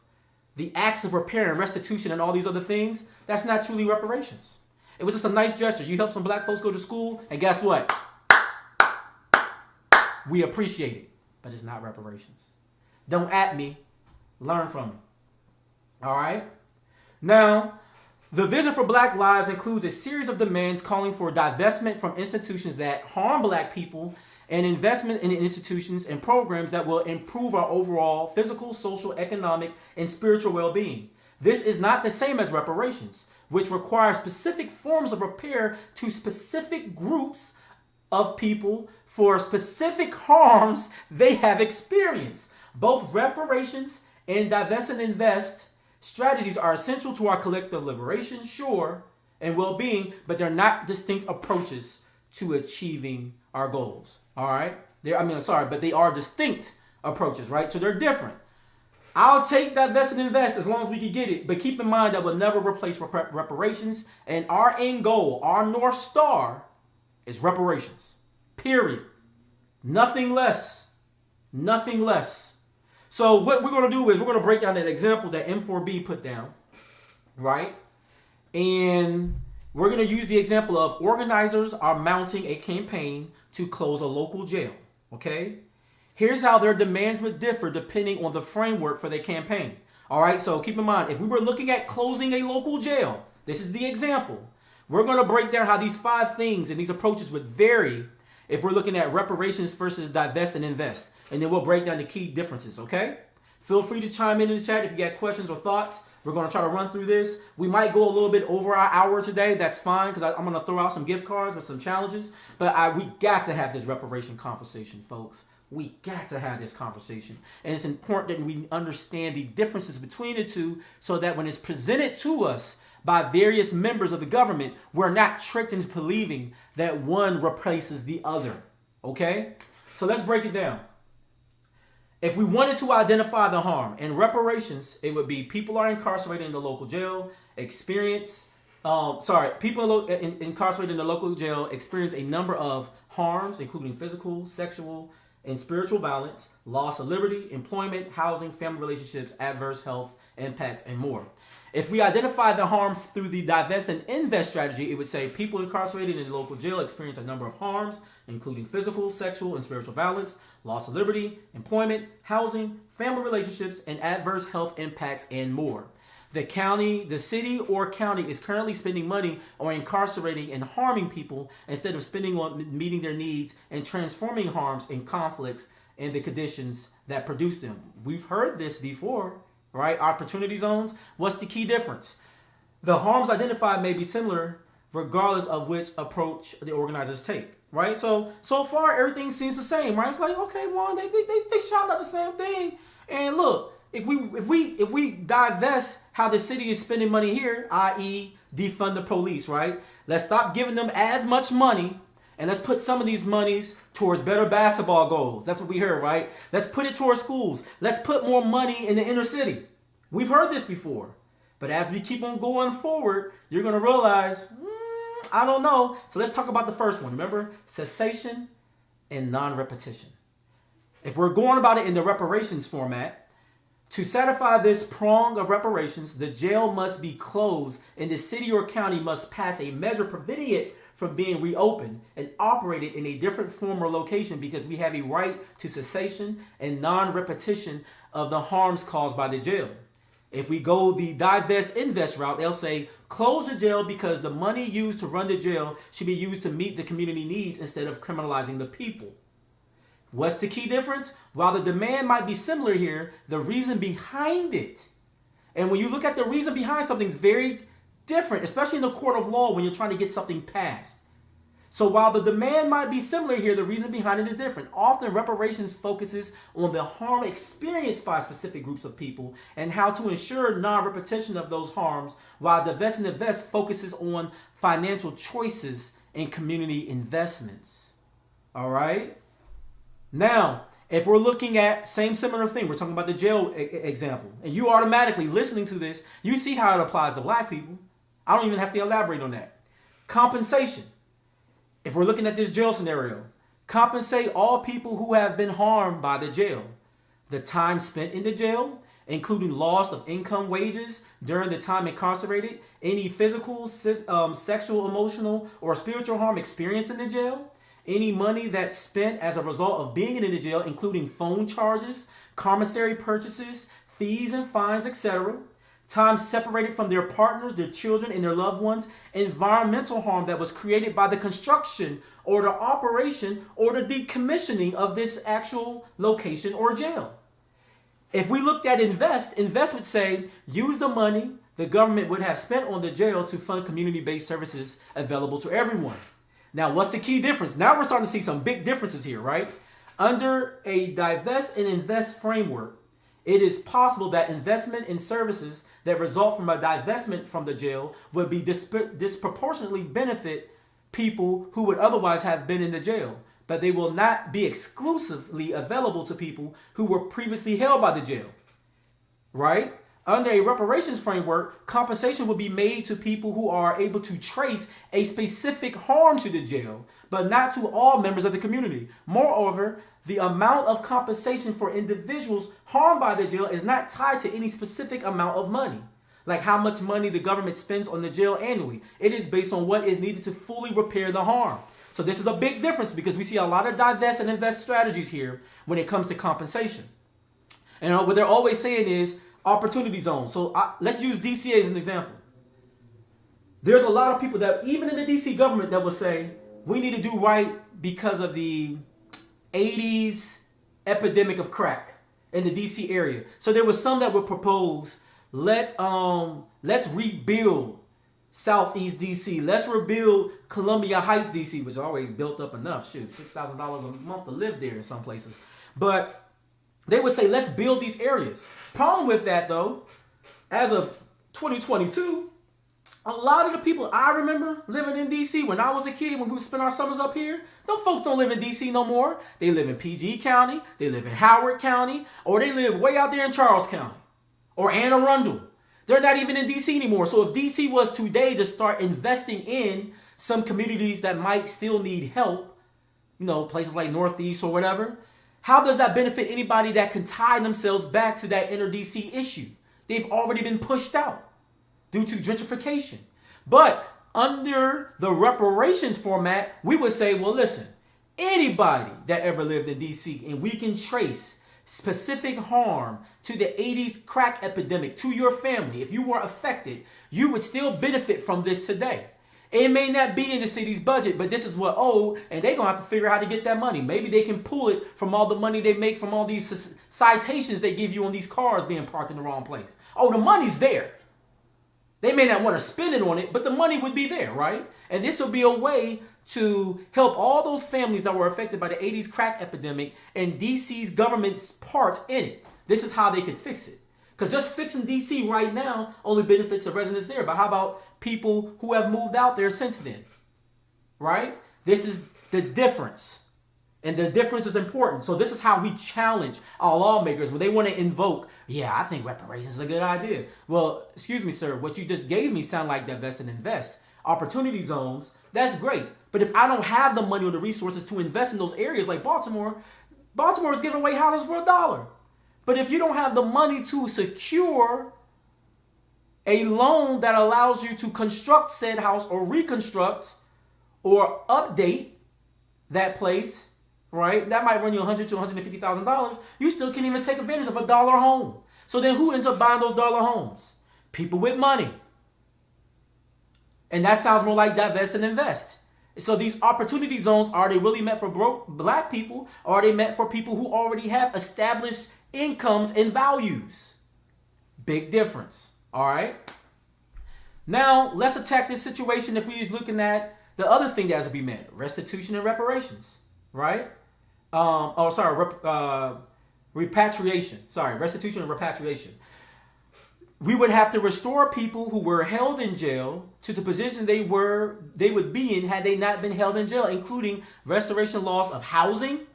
Speaker 2: the acts of repair and restitution and all these other things, that's not truly reparations. It was just a nice gesture. You help some black folks go to school, and guess what? We appreciate it, but it's not reparations. Don't at me. Learn from me. All right? Now, the vision for Black Lives includes a series of demands calling for divestment from institutions that harm black people and investment in institutions and programs that will improve our overall physical, social, economic, and spiritual well-being. This is not the same as reparations, which require specific forms of repair to specific groups of people for specific harms they have experienced. Both reparations and divest and invest strategies are essential to our collective liberation, sure, and well-being, but they're not distinct approaches to achieving our goals. All right? But they are distinct approaches, right? So they're different. I'll take divest and invest as long as we can get it, but keep in mind that we'll never replace reparations, and our end goal, our North Star, is reparations. Period. Nothing less. Nothing less. So what we're going to do is we're going to break down that example that M4B put down, right? And we're going to use the example of organizers are mounting a campaign to close a local jail, okay? Here's how their demands would differ depending on the framework for their campaign. All right, so keep in mind, if we were looking at closing a local jail, this is the example. We're going to break down how these 5 things and these approaches would vary if we're looking at reparations versus divest and invest. And then we'll break down the key differences, okay? Feel free to chime in the chat if you got questions or thoughts. We're going to try to run through this. We might go a little bit over our hour today. That's fine, because I'm going to throw out some gift cards and some challenges. But we got to have this reparation conversation, folks. We got to have this conversation. And it's important that we understand the differences between the two so that when it's presented to us by various members of the government, we're not tricked into believing that one replaces the other, okay? So let's break it down. If we wanted to identify the harm in reparations, it would be people are incarcerated in the local jail, incarcerated in the local jail experience a number of harms, including physical, sexual, and spiritual violence, loss of liberty, employment, housing, family relationships, adverse health impacts, and more. If we identify the harm through the divest and invest strategy, it would say people incarcerated in the local jail experience a number of harms, including physical, sexual, and spiritual violence, loss of liberty, employment, housing, family relationships, and adverse health impacts, and more. The city or county is currently spending money on incarcerating and harming people instead of spending on meeting their needs and transforming harms and conflicts and the conditions that produce them. We've heard this before, right? Opportunity zones. What's the key difference? The harms identified may be similar regardless of which approach the organizers take, right? So far everything seems the same, right? It's like, okay, well, they shout out the same thing. And look, if we divest how the city is spending money here, i.e. defund the police, right? Let's stop giving them as much money and let's put some of these monies towards better basketball goals. That's what we heard, right? Let's put it towards schools. Let's put more money in the inner city. We've heard this before. But as we keep on going forward, you're going to realize, I don't know. So let's talk about the first one. Remember, cessation and non-repetition. If we're going about it in the reparations format, to satisfy this prong of reparations, the jail must be closed and the city or county must pass a measure preventing it from being reopened and operated in a different form or location because we have a right to cessation and non-repetition of the harms caused by the jail. If we go the divest invest route, they'll say close the jail because the money used to run the jail should be used to meet the community needs instead of criminalizing the people. What's the key difference? While the demand might be similar here, the reason behind it, and when you look at the reason behind something, it's very different, especially in the court of law when you're trying to get something passed. So while the demand might be similar here, the reason behind it is different. Often reparations focuses on the harm experienced by specific groups of people and how to ensure non-repetition of those harms, while divest and invest focuses on financial choices and community investments. All right? Now, if we're looking at similar thing, we're talking about the jail example, and you automatically listening to this, you see how it applies to black people. I don't even have to elaborate on that. Compensation. If we're looking at this jail scenario, compensate all people who have been harmed by the jail, the time spent in the jail, including loss of income, wages during the time incarcerated, any physical, sexual, emotional, or spiritual harm experienced in the jail, any money that's spent as a result of being in the jail, including phone charges, commissary purchases, fees and fines, etc., time separated from their partners, their children, and their loved ones, environmental harm that was created by the construction or the operation or the decommissioning of this actual location or jail. If we looked at invest would say use the money the government would have spent on the jail to fund community-based services available to everyone. Now, what's the key difference? Now we're starting to see some big differences here, right? Under a divest and invest framework, it is possible that investment in services that result from a divestment from the jail would be disproportionately benefit people who would otherwise have been in the jail, but they will not be exclusively available to people who were previously held by the jail, right? Under a reparations framework, compensation will be made to people who are able to trace a specific harm to the jail, but not to all members of the community. Moreover, the amount of compensation for individuals harmed by the jail is not tied to any specific amount of money, like how much money the government spends on the jail annually. It is based on what is needed to fully repair the harm. So this is a big difference because we see a lot of divest and invest strategies here when it comes to compensation. And what they're always saying is opportunity zones. So let's use DC as an example. There's a lot of people that even in the DC government that will say we need to do right because of the 80s epidemic of crack in the DC area. So there was some that would propose let's rebuild Southeast DC. Let's rebuild Columbia Heights DC, which is always built up enough. Shoot, $6,000 a month to live there in some places. But they would say let's build these areas. Problem with that though, as of 2022, a lot of the people I remember living in DC when I was a kid, when we would spend our summers up here, them folks don't live in DC no more. They live in PG County, they live in Howard County, or they live way out there in Charles County or Anne Arundel. They're not even in DC anymore. So if DC was today to start investing in some communities that might still need help, you know, places like Northeast or whatever, how does that benefit anybody that can tie themselves back to that inner DC issue? They've already been pushed out due to gentrification. But under the reparations format, we would say, well, listen, anybody that ever lived in DC and we can trace specific harm to the 80s crack epidemic to your family, if you were affected, you would still benefit from this today. It may not be in the city's budget, but this is what owed, and they're going to have to figure out how to get that money. Maybe they can pull it from all the money they make from all these citations they give you on these cars being parked in the wrong place. Oh, the money's there. They may not want to spend it on it, but the money would be there, right? And this will be a way to help all those families that were affected by the 80s crack epidemic and DC's government's part in it. This is how they could fix it. Because just fixing DC right now only benefits the residents there. But how about people who have moved out there since then? Right? This is the difference. And the difference is important. So this is how we challenge our lawmakers when they want to invoke, yeah, I think reparations is a good idea. Well, excuse me, sir, what you just gave me sound like divest and invest. Opportunity zones, that's great. But if I don't have the money or the resources to invest in those areas like Baltimore is giving away houses for $1. But if you don't have the money to secure a loan that allows you to construct said house or reconstruct or update that place, right? That might run you $100,000 to $150,000. You still can't even take advantage of $1 home. So then who ends up buying those dollar homes? People with money. And that sounds more like divest and invest. So these opportunity zones, are they really meant for broke black people? Or are they meant for people who already have established incomes and values? Big difference. All right. Now let's attack this situation if we're looking at the other thing that has to be met: restitution and reparations. Right? Repatriation. Sorry, restitution and repatriation. We would have to restore people who were held in jail to the position they would be in had they not been held in jail, including restoration loss of housing,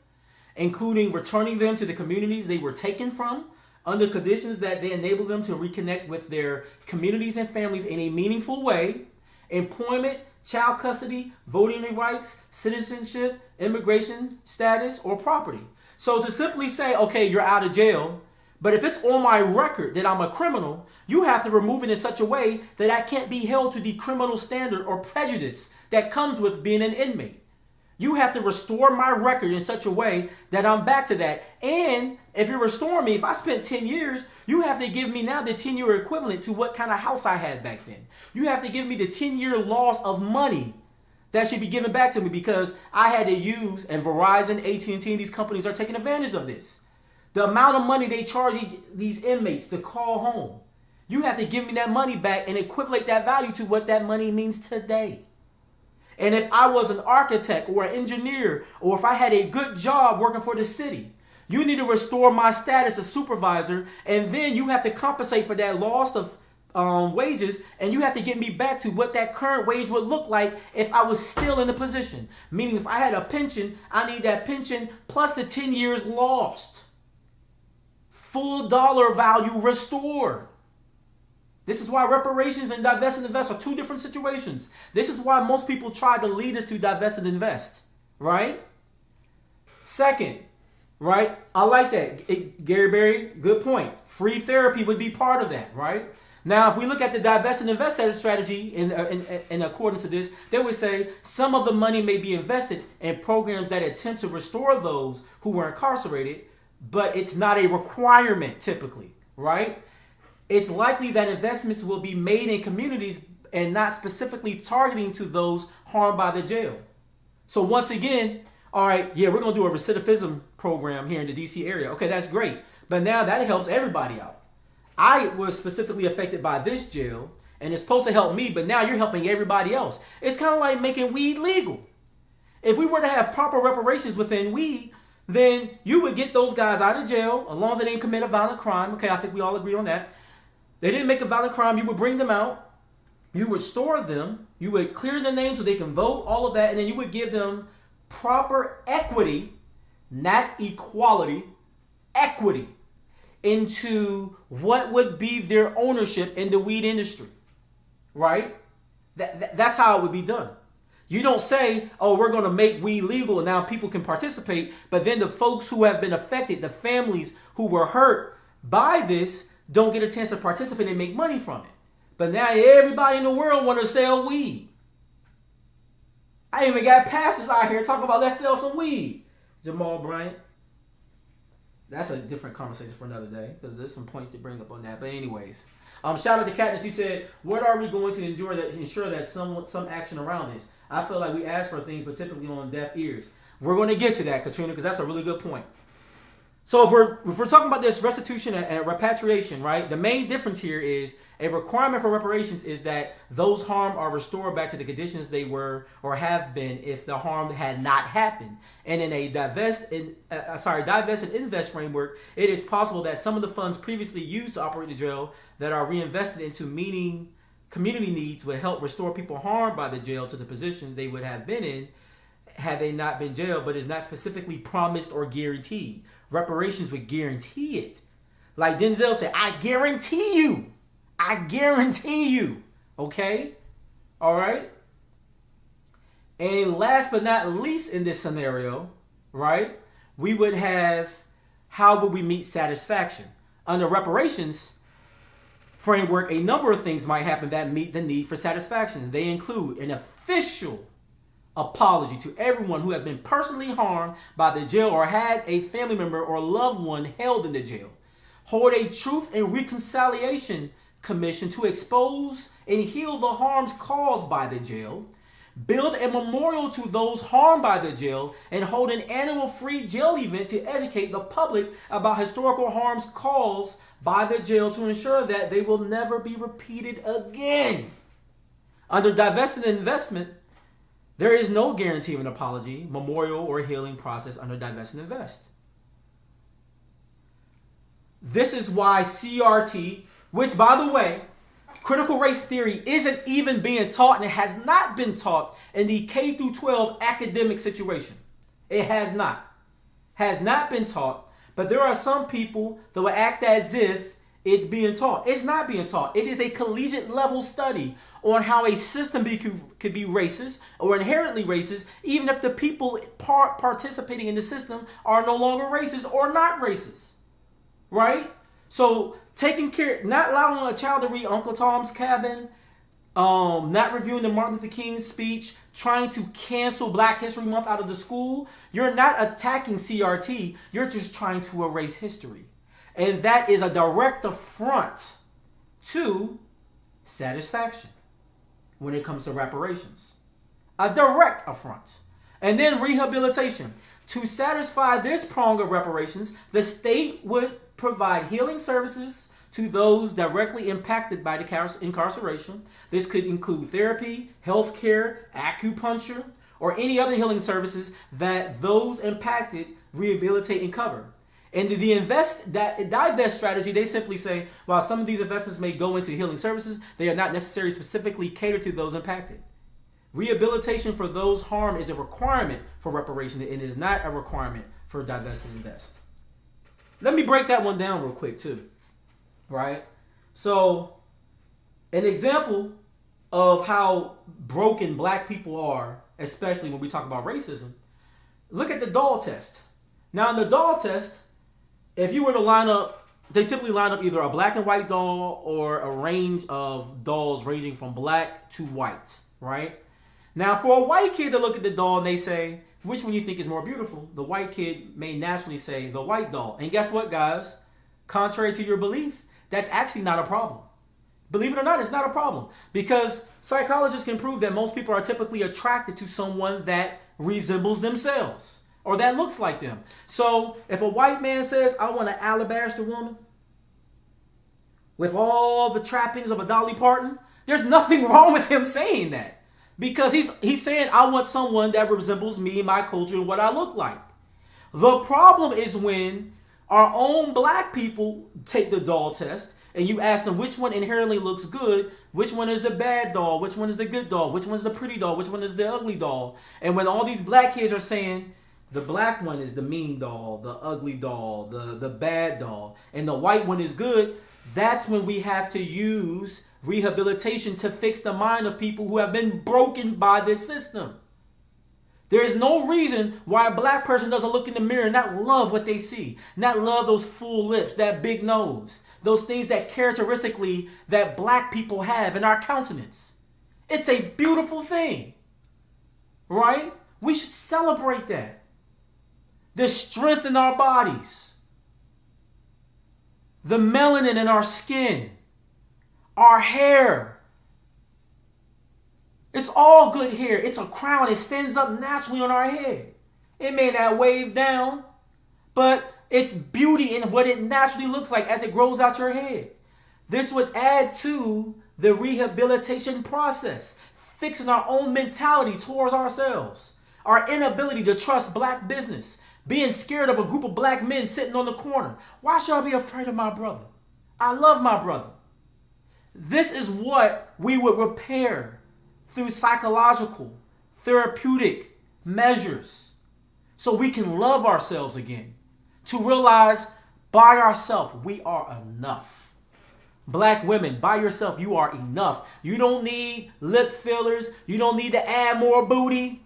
Speaker 2: including returning them to the communities they were taken from under conditions that they enable them to reconnect with their communities and families in a meaningful way, employment, child custody, voting rights, citizenship, immigration status, or property. So to simply say, okay, you're out of jail, But if it's on my record that I'm a criminal, you have to remove it in such a way that I can't be held to the criminal standard or prejudice that comes with being an inmate. You have to restore my record in such a way that I'm back to that. And if you're restoring me, if I spent 10 years, you have to give me now the 10-year equivalent to what kind of house I had back then. You have to give me the 10-year loss of money that should be given back to me because I had to use, and Verizon, AT&T, these companies are taking advantage of this. The amount of money they charge these inmates to call home. You have to give me that money back and equivalent that value to what that money means today. And if I was an architect or an engineer, or if I had a good job working for the city, you need to restore my status as supervisor, and then you have to compensate for that loss of wages, and you have to get me back to what that current wage would look like if I was still in the position. Meaning if I had a pension, I need that pension plus the 10 years lost. Full dollar value restored. This is why reparations and divest and invest are two different situations. This is why most people try to lead us to divest and invest, right? Second, right? I like that. Gary Berry, good point. Free therapy would be part of that, right? Now, if we look at the divest and invest strategy in accordance to this, they would say some of the money may be invested in programs that attempt to restore those who were incarcerated, but it's not a requirement typically, right? It's likely that investments will be made in communities and not specifically targeting to those harmed by the jail. So once again, all right, yeah, we're going to do a recidivism program here in the DC area. Okay, that's great. But now that helps everybody out. I was specifically affected by this jail, and it's supposed to help me, but now you're helping everybody else. It's kind of like making weed legal. If we were to have proper reparations within weed, then you would get those guys out of jail as long as they didn't commit a violent crime. Okay, I think we all agree on that. They didn't make a violent crime. You would bring them out. You would store them. You would clear their names so they can vote, all of that. And then you would give them proper equity, not equality, equity into what would be their ownership in the weed industry, right? That's how it would be done. You don't say, oh, we're going to make weed legal and now people can participate. But then the folks who have been affected, the families who were hurt by this, don't get a chance to participate and make money from it. But now everybody in the world want to sell weed. I even got pastors out here talking about let's sell some weed. Jamal Bryant. That's a different conversation for another day because there's some points to bring up on that. But anyways, shout out to Katniss. He said, what are we going to ensure that some action around this? I feel like we ask for things, but typically on deaf ears. We're going to get to that, Katrina, because that's a really good point. So if we're talking about this restitution and repatriation, right? The main difference here is a requirement for reparations is that those harmed are restored back to the conditions they were or have been if the harm had not happened. And in a divest and invest framework, it is possible that some of the funds previously used to operate the jail that are reinvested into meeting community needs would help restore people harmed by the jail to the position they would have been in had they not been jailed, but is not specifically promised or guaranteed. Reparations would guarantee it. Like Denzel said, I guarantee you. I guarantee you. Okay? All right? And last but not least in this scenario, right, we would have how would we meet satisfaction? Under reparations framework, a number of things might happen that meet the need for satisfaction. They include an official apology to everyone who has been personally harmed by the jail or had a family member or loved one held in the jail. Hold a truth and reconciliation commission to expose and heal the harms caused by the jail. Build a memorial to those harmed by the jail and hold an annual free jail event to educate the public about historical harms caused by the jail to ensure that they will never be repeated again. Under divestment and investment, there is no guarantee of an apology, memorial, or healing process under divest and invest. This is why CRT, which by the way, critical race theory isn't even being taught and it has not been taught in the K through 12 academic situation. It has not. Has not been taught, but there are some people that will act as if it's being taught. It's not being taught. It is a collegiate level study on how a system could be racist or inherently racist, even if the people participating in the system are no longer racist or not racist. Right? So taking care, not allowing a child to read Uncle Tom's Cabin, not reviewing the Martin Luther King speech, trying to cancel Black History Month out of the school, you're not attacking CRT. You're just trying to erase history. And that is a direct affront to satisfaction when it comes to reparations. A direct affront. And then rehabilitation. To satisfy this prong of reparations, the state would provide healing services to those directly impacted by the incarceration. This could include therapy, healthcare, acupuncture, or any other healing services that those impacted rehabilitate and cover. And the divest strategy, they simply say, while some of these investments may go into healing services, they are not necessarily specifically catered to those impacted. Rehabilitation for those harmed is a requirement for reparation. It is not a requirement for divest and invest. Let me break that one down real quick too. Right? So, an example of how broken Black people are, especially when we talk about racism, look at the doll test. Now, in the doll test, if you were to line up, they typically line up either a black and white doll or a range of dolls ranging from black to white, right? Now, for a white kid to look at the doll and they say, which one you think is more beautiful? The white kid may naturally say the white doll. And guess what, guys? Contrary to your belief, that's actually not a problem. Believe it or not, it's not a problem. Because psychologists can prove that most people are typically attracted to someone that resembles themselves or that looks like them. So if a white man says, I want an alabaster woman with all the trappings of a Dolly Parton, there's nothing wrong with him saying that. Because he's saying, I want someone that resembles me, my culture, and what I look like. The problem is when our own Black people take the doll test and you ask them which one inherently looks good, which one is the bad doll, which one is the good doll, which one is the pretty doll, which one is the ugly doll. And when all these Black kids are saying the black one is the mean doll, the ugly doll, the bad doll, and the white one is good, that's when we have to use rehabilitation to fix the mind of people who have been broken by this system. There is no reason why a Black person doesn't look in the mirror and not love what they see, not love those full lips, that big nose, those things that characteristically that Black people have in our countenance. It's a beautiful thing, right? We should celebrate that. The strength in our bodies, the melanin in our skin, our hair. It's all good hair. It's a crown. It stands up naturally on our head. It may not wave down, but it's beauty in what it naturally looks like as it grows out your head. This would add to the rehabilitation process, fixing our own mentality towards ourselves, our inability to trust Black business, being scared of a group of Black men sitting on the corner. Why should I be afraid of my brother? I love my brother. This is what we would repair through psychological, therapeutic measures so we can love ourselves again. To realize by ourselves we are enough. Black women, by yourself you are enough. You don't need lip fillers. You don't need to add more booty.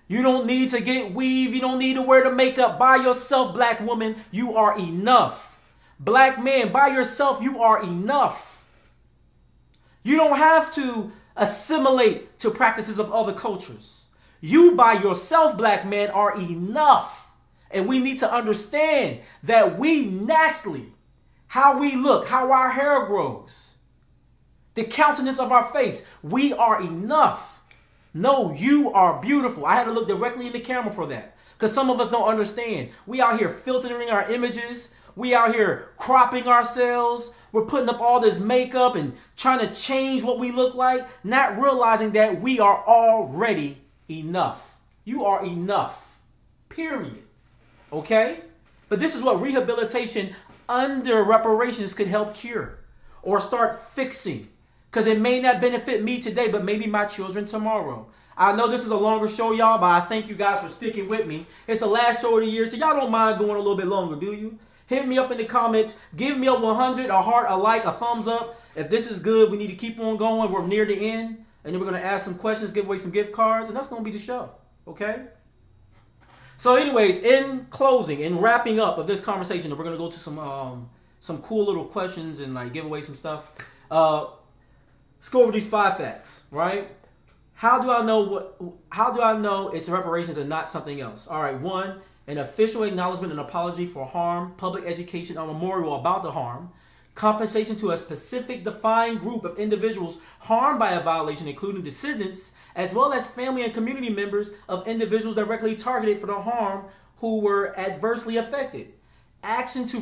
Speaker 2: You don't need to get weave. You don't need to wear the makeup. By yourself, Black woman, you are enough. Black man, by yourself, you are enough. You don't have to assimilate to practices of other cultures. You by yourself, Black man, are enough. And we need to understand that we naturally, how we look, how our hair grows, the countenance of our face, we are enough. No, you are beautiful. I had to look directly in the camera for that. Because some of us don't understand. We out here filtering our images. We out here cropping ourselves. We're putting up all this makeup and trying to change what we look like, not realizing that we are already enough. You are enough. Period. Okay? But this is what rehabilitation under reparations could help cure or start fixing. Because it may not benefit me today, but maybe my children tomorrow. I know this is a longer show, y'all, but I thank you guys for sticking with me. It's the last show of the year, so y'all don't mind going a little bit longer, do you? Hit me up in the comments. Give me a 100, a heart, a like, a thumbs up. If this is good, we need to keep on going. We're near the end. And then we're going to ask some questions, give away some gift cards, and that's going to be the show. Okay? So anyways, in closing, in wrapping up of this conversation, we're going to go to some some cool little questions and like give away some stuff. Let's go over these 5 facts, right? How do I know it's reparations and not something else? All right, 1, an official acknowledgement and apology for harm, public education or memorial about the harm, compensation to a specific defined group of individuals harmed by a violation, including descendants, as well as family and community members of individuals directly targeted for the harm who were adversely affected. Action to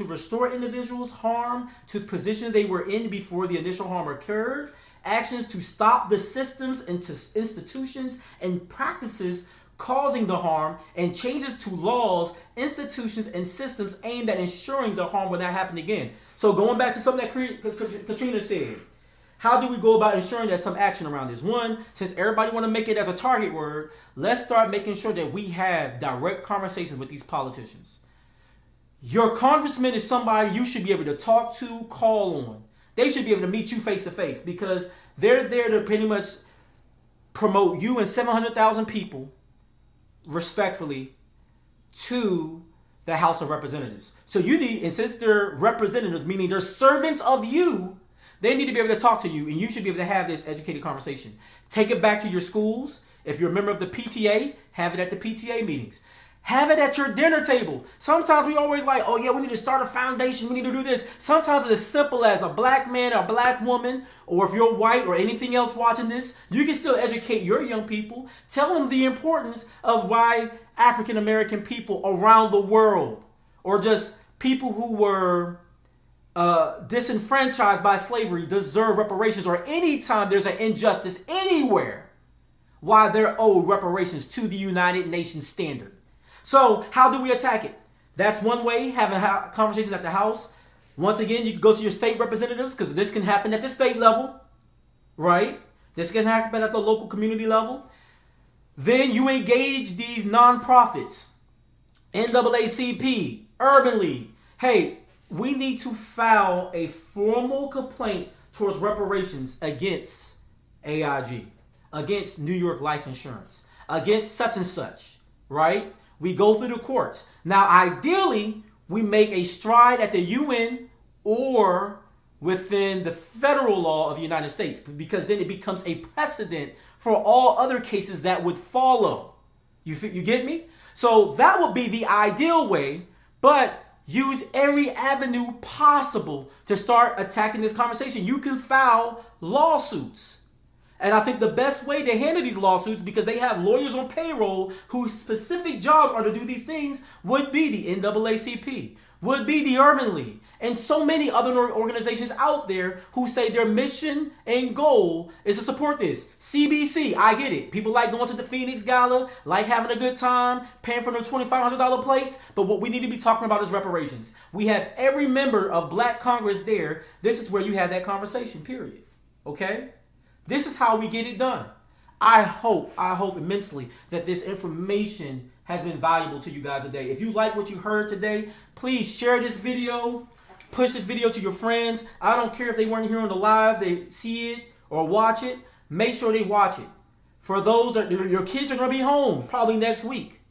Speaker 2: restore individuals harmed to the position they were in before the initial harm occurred. Actions to stop the systems, institutions, and practices causing the harm, and changes to laws, institutions, and systems aimed at ensuring the harm will not happen again. So going back to something that Katrina said, how do we go about ensuring there's some action around this? 1, since everybody want to make it as a target word, let's start making sure that we have direct conversations with these politicians. Your congressman is somebody you should be able to talk to, call on. They should be able to meet you face to face because they're there to pretty much promote you and 700,000 people respectfully to the House of Representatives. So you need, and since they're representatives, meaning they're servants of you, they need to be able to talk to you, and you should be able to have this educated conversation. Take it back to your schools. If you're a member of the PTA, have it at the PTA meetings. Have it at your dinner table. Sometimes we always like, oh yeah, we need to start a foundation. We need to do this. Sometimes it's as simple as a black man or a black woman, or if you're white or anything else watching this, you can still educate your young people. Tell them the importance of why African American people around the world, or just people who were disenfranchised by slavery, deserve reparations, or anytime there's an injustice anywhere, why they're owed reparations to the United Nations standard. So how do we attack it? That's one way, having conversations at the House. Once again, you can go to your state representatives because this can happen at the state level, right? This can happen at the local community level. Then you engage these nonprofits, NAACP, Urban League. Hey, we need to file a formal complaint towards reparations against AIG, against New York Life Insurance, against such and such, right? We go through the courts. Now, ideally, we make a stride at the UN or within the federal law of the United States, because then it becomes a precedent for all other cases that would follow. You get me? So that would be the ideal way, but use every avenue possible to start attacking this conversation. You can file lawsuits. And I think the best way to handle these lawsuits, because they have lawyers on payroll whose specific jobs are to do these things, would be the NAACP, would be the Urban League, and so many other organizations out there who say their mission and goal is to support this. CBC, I get it. People like going to the Phoenix Gala, like having a good time, paying for their $2,500 plates. But what we need to be talking about is reparations. We have every member of Black Congress there. This is where you have that conversation, period. Okay? This is how we get it done. I hope immensely that this information has been valuable to you guys today. If you like what you heard today, please share this video. Push this video to your friends. I don't care if they weren't here on the live, they see it or watch it. Make sure they watch it. For those that your kids are going to be home probably next week.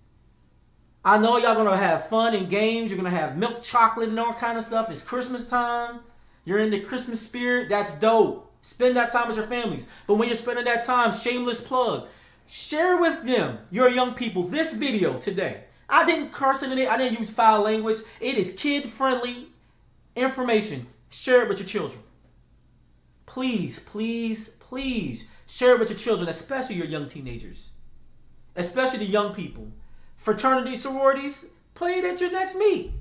Speaker 2: I know y'all going to have fun and games. You're going to have milk chocolate and all kind of stuff. It's Christmas time. You're in the Christmas spirit. That's dope. Spend that time with your families. But when you're spending that time, shameless plug, share with them, your young people, this video today. I didn't curse in it. I didn't use foul language. It is kid-friendly information. Share it with your children. Please, please, please share it with your children, especially your young teenagers, especially the young people. Fraternity, sororities, play it at your next meet.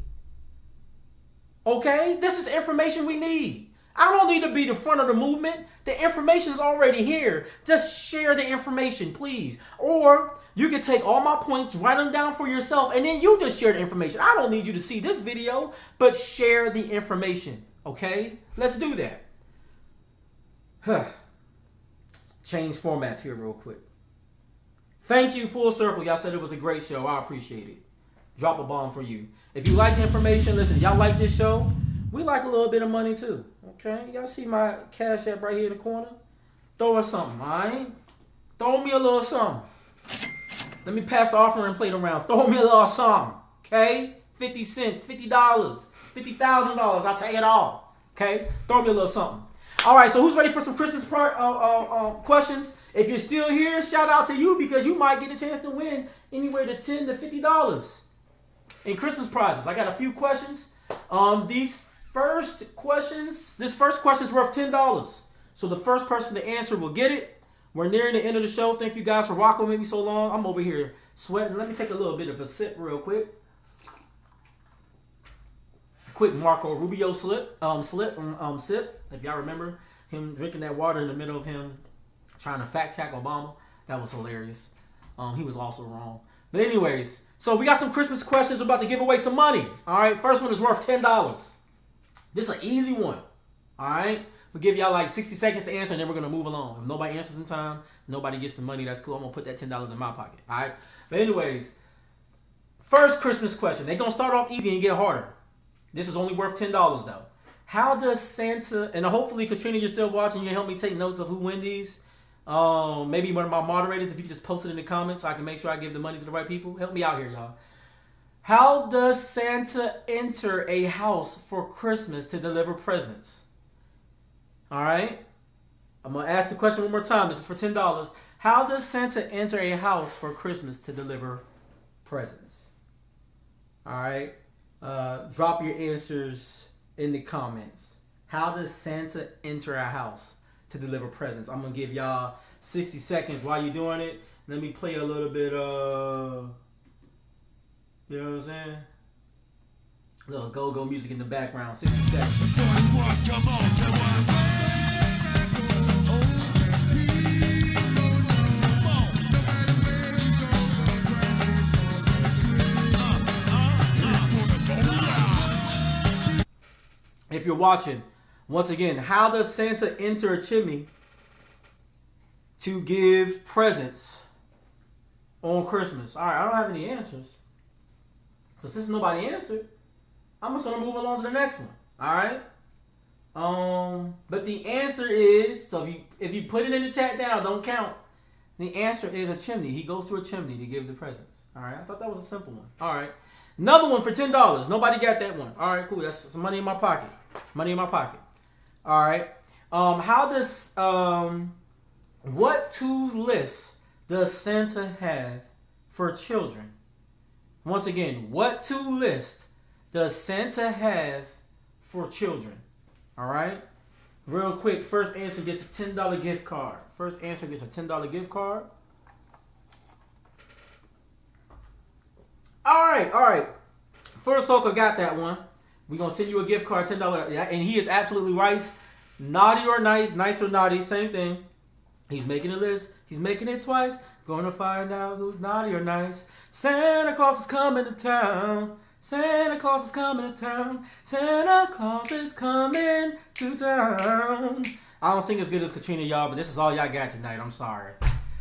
Speaker 2: Okay? This is information we need. I don't need to be the front of the movement. The information is already here. Just share the information, please. Or you can take all my points, write them down for yourself, and then you just share the information. I don't need you to see this video, but share the information. Okay? Let's do that. Change formats here real quick. Thank you, Full Circle. Y'all said it was a great show. I appreciate it. Drop a bomb for you. If you like the information, listen, y'all like this show? We like a little bit of money too. Okay? Y'all see my Cash App right here in the corner? Throw us something, alright? Throw me a little something. Let me pass the offering plate around. Throw me a little something. Okay? 50 cents, $50, $50,000. I'll take it all. Okay? Throw me a little something. All right, so who's ready for some Christmas questions? If you're still here, shout out to you because you might get a chance to win anywhere to $10 to $50 in Christmas prizes. I got a few questions. This first question is worth $10. So the first person to answer will get it. We're nearing the end of the show. Thank you guys for rocking with me so long. I'm over here sweating. Let me take a little bit of a sip real quick. Quick Marco Rubio sip. If y'all remember him drinking that water in the middle of him trying to fact check Obama. That was hilarious. He was also wrong. But anyways, so we got some Christmas questions. We're about to give away some money. All right, first one is worth $10. This is an easy one. All right, we'll give y'all like 60 seconds to answer, and then we're gonna move along. If nobody answers in time, nobody gets the money. That's cool. I'm gonna put that $10 in my pocket. All right. But anyways, first Christmas question. They're gonna start off easy and get harder. This is only worth $10 though. How does Santa, and hopefully Katrina, you're still watching, you can help me take notes of who win these. Maybe one of my moderators, if you could just post it in the comments so I can make sure I give the money to the right people. Help me out here, y'all. How does Santa enter a house for Christmas to deliver presents? All right. I'm going to ask the question one more time. This is for $10. How does Santa enter a house for Christmas to deliver presents? All right. Drop your answers in the comments. How does Santa enter a house to deliver presents? I'm going to give y'all 60 seconds while you're doing it. Let me play a little bit of, you know what I'm saying? A little go-go music in the background. 60 seconds. Come on, say what? If you're watching, once again, how does Santa enter a chimney to give presents on Christmas? All right, I don't have any answers. So since nobody answered, I'm just gonna move along to the next one. All right. But the answer is, so if you put it in the chat down, don't count. The answer is a chimney. He goes through a chimney to give the presents. All right. I thought that was a simple one. All right. Another one for $10. Nobody got that one. All right, cool. That's some money in my pocket. Money in my pocket. All right. How does what two lists does Santa have for children? Once again, what two lists does Santa have for children? All right. Real quick, first answer gets a $10 gift card. First answer gets a $10 gift card. All right. First Soka got that one. We're going to send you a gift card, $10. Yeah, and he is absolutely right. Naughty or nice, nice or naughty, same thing. He's making a list. He's making it twice. Going to find out who's naughty or nice. Santa Claus is coming to town. Santa Claus is coming to town. Santa Claus is coming to town. I don't sing as good as Katrina, y'all, but this is all y'all got tonight. I'm sorry.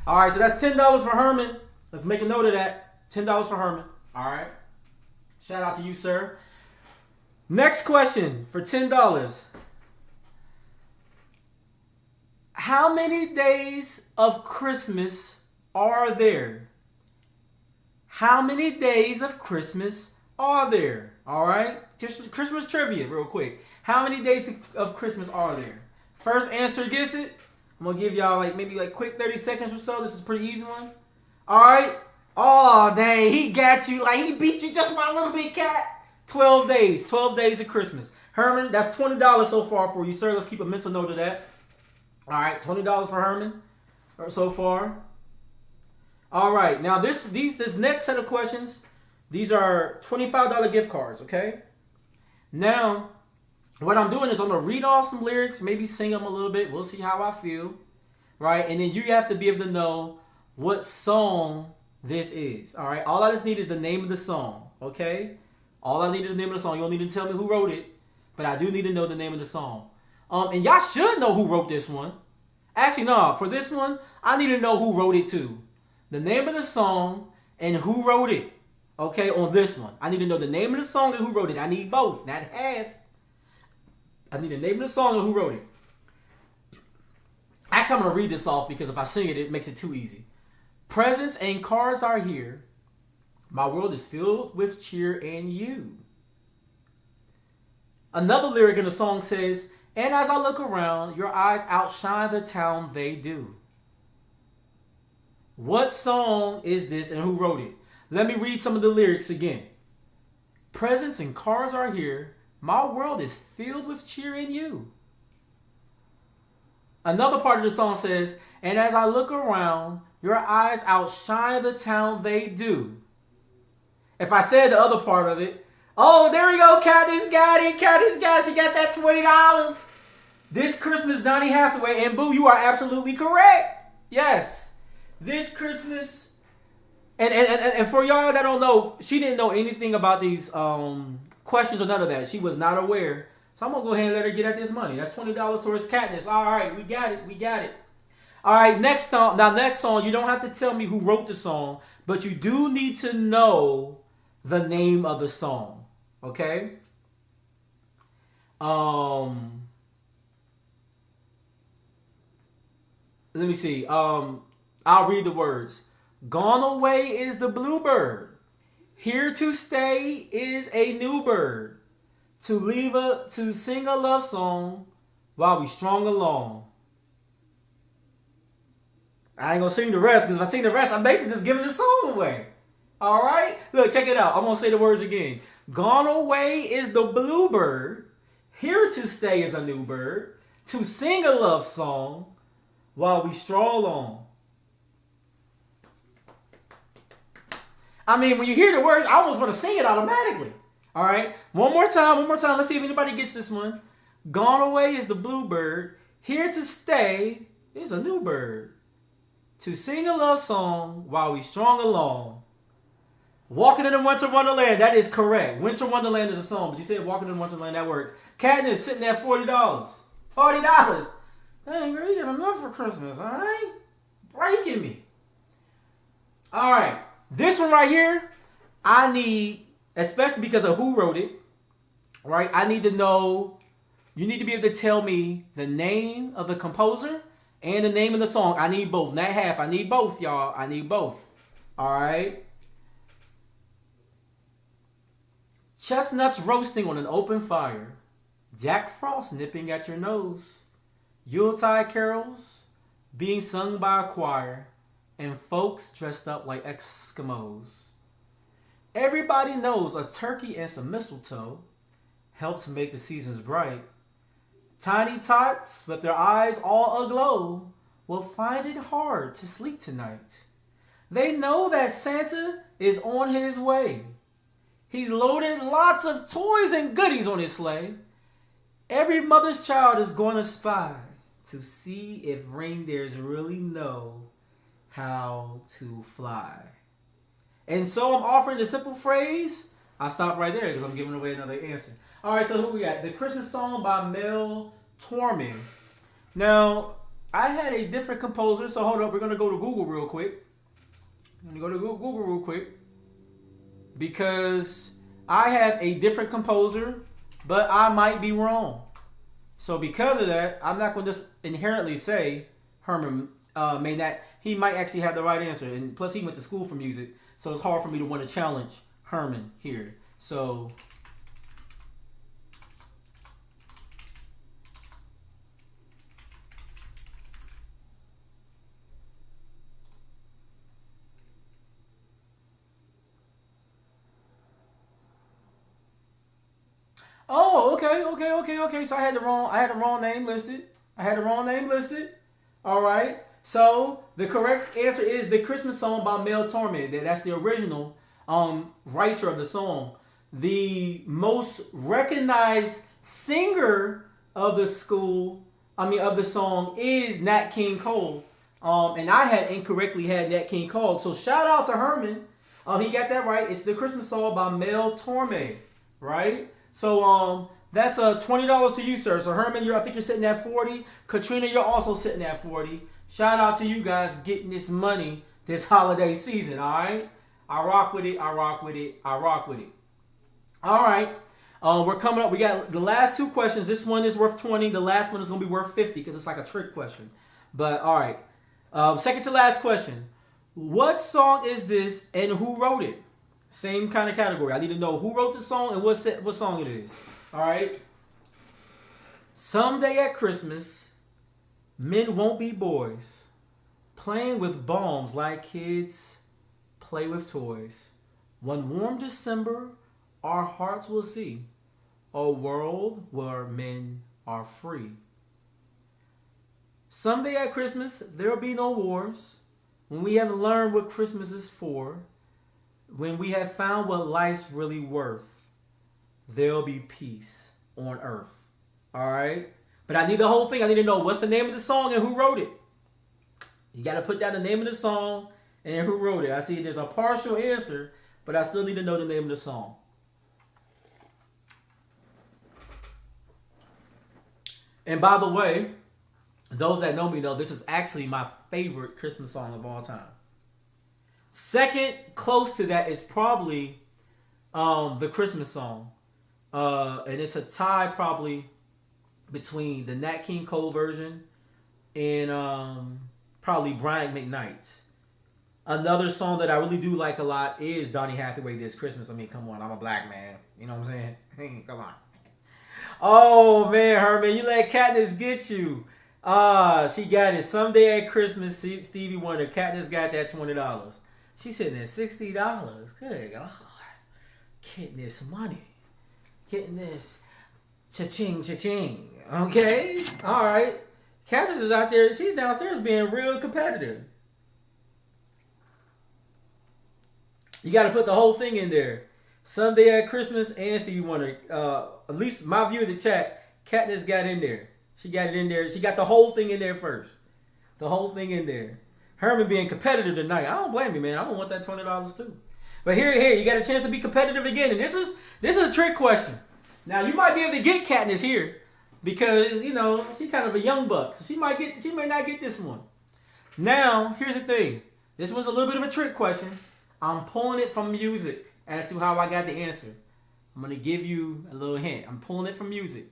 Speaker 2: All right, so that's $10 for Herman. Let's make a note of that. $10 for Herman. All right. Shout out to you, sir. Next question for $10. How many days of Christmas are there? How many days of Christmas are there? All right. Just Christmas trivia real quick. How many days of Christmas are there? First answer gets it. I'm going to give y'all maybe quick 30 seconds or so. This is a pretty easy one. All right. Oh, dang. He got you. He beat you just by a little bit, cat. 12 days. 12 days of Christmas. Herman, that's $20 so far for you, sir. Let's keep a mental note of that. All right. $20 for Herman so far. All right. Now, this next set of questions, these are $25 gift cards, okay? Now, what I'm doing is I'm going to read off some lyrics, maybe sing them a little bit. We'll see how I feel, right? And then you have to be able to know what song this is, all right? All I just need is the name of the song, okay? All I need is the name of the song. You don't need to tell me who wrote it, but I do need to know the name of the song. And y'all should know who wrote this one. Actually, no, for this one, I need to know who wrote it too. The name of the song and who wrote it, okay, on this one. I need to know the name of the song and who wrote it. I need both, not half. I need the name of the song and who wrote it. Actually, I'm going to read this off because if I sing it, it makes it too easy. Presents and cards are here, My world is filled with cheer and you. Another lyric in the song says, and as I look around, your eyes outshine the town they do. What song is this and who wrote it? Let me read some of the lyrics again. Presents and cars are here. My world is filled with cheer and you. Another part of the song says, and as I look around, your eyes outshine the town they do. If I said the other part of it, oh, there we go, Katniss got it. Katniss got it. She got that $20. This Christmas, Donny Hathaway. And Boo, you are absolutely correct. Yes. This Christmas. And for y'all that don't know, she didn't know anything about these questions or none of that. She was not aware. So I'm going to go ahead and let her get at this money. That's $20 towards Katniss. All right, we got it. We got it. All right, next song. Now, next song, you don't have to tell me who wrote the song, but you do need to know the name of the song. Okay? Let me see. I'll read the words. Gone away is the bluebird. Here to stay is a new bird. To sing a love song while we strung along. I ain't gonna sing the rest, because if I sing the rest, I'm basically just giving the song away. Alright? Look, check it out. I'm gonna say the words again. Gone away is the bluebird. Here to stay is a new bird. To sing a love song while we stroll on. I mean, when you hear the words, I almost want to sing it automatically. All right? One more time. Let's see if anybody gets this one. Gone away is the bluebird. Here to stay is a new bird. To sing a love song while we strung along. Walking in the Winter Wonderland. That is correct. Winter Wonderland is a song, but you said Walking in the Wonderland. That works. Katniss sitting at $40. $40. Dang, girl, you got enough for Christmas, all right? Breaking me. All right. This one right here, I need, especially because of who wrote it, right? I need to know, you need to be able to tell me the name of the composer and the name of the song. I need both. Not half. I need both, y'all. I need both. All right? Chestnuts roasting on an open fire. Jack Frost nipping at your nose. Yuletide carols being sung by a choir. And folks dressed up like Eskimos. Everybody knows a turkey and some mistletoe helps make the seasons bright. Tiny tots, with their eyes all aglow, will find it hard to sleep tonight. They know that Santa is on his way. He's loaded lots of toys and goodies on his sleigh. Every mother's child is going to spy to see if reindeers really know how to fly. And so I'm offering the simple phrase. I'll stop right there because I'm giving away another answer. All right, so who we got? The Christmas Song by Mel Torme. Now, I had a different composer, so hold up. We're going to go to Google real quick. Because I have a different composer, but I might be wrong. So because of that, I'm not going to just inherently say Herman may not. He might actually have the right answer, and plus he went to school for music, so it's hard for me to want to challenge Herman here. So oh, okay. So I had the wrong name listed. All right. So the correct answer is The Christmas Song by Mel Torme. That's the original writer of the song. The most recognized singer of the song is Nat King Cole. And I had incorrectly had Nat King Cole. So shout out to Herman. He got that right. It's The Christmas Song by Mel Torme. Right? So that's $20 to you, sir. So Herman, I think you're sitting at 40. Katrina, you're also sitting at 40. Shout out to you guys getting this money this holiday season, all right? I rock with it. All right. We're coming up. We got the last two questions. This one is worth 20. The last one is going to be worth 50 because it's like a trick question. But, all right. Second to last question. What song is this and who wrote it? Same kind of category. I need to know who wrote the song and what song it is. All right. Someday at Christmas, men won't be boys, playing with bombs like kids play with toys. One warm December, our hearts will see a world where men are free. Someday at Christmas, there'll be no wars. When we have learned what Christmas is for, when we have found what life's really worth, there'll be peace on earth. All right? But I need the whole thing. I need to know what's the name of the song and who wrote it. You got to put down the name of the song and who wrote it. I see there's a partial answer, but I still need to know the name of the song. And by the way, those that know me know this is actually my favorite Christmas song of all time. Second close to that is probably the Christmas song. And it's a tie probably between the Nat King Cole version and probably Brian McKnight's. Another song that I really do like a lot is Donny Hathaway, This Christmas. I mean, come on, I'm a black man. You know what I'm saying? Hey, come on. Oh, man, Herman, you let Katniss get you. She got it. Someday at Christmas, Stevie Wonder, Katniss got that $20. She's sitting at $60. Good God. Getting this money. Getting this cha-ching, cha-ching. Okay? All right. Katniss is out there. She's downstairs being real competitive. You got to put the whole thing in there. Someday at Christmas and Stevie Wonder. At least my view of the chat, Katniss got in there. She got it in there. She got the whole thing in there first. The whole thing in there. Herman being competitive tonight. I don't blame you, man. I don't want that $20 too. But here, you got a chance to be competitive again. And this is a trick question. Now you might be able to get Katniss here because you know she's kind of a young buck, so she may not get this one. Now here's the thing. This one's a little bit of a trick question. I'm pulling it from music as to how I got the answer. I'm gonna give you a little hint. I'm pulling it from music.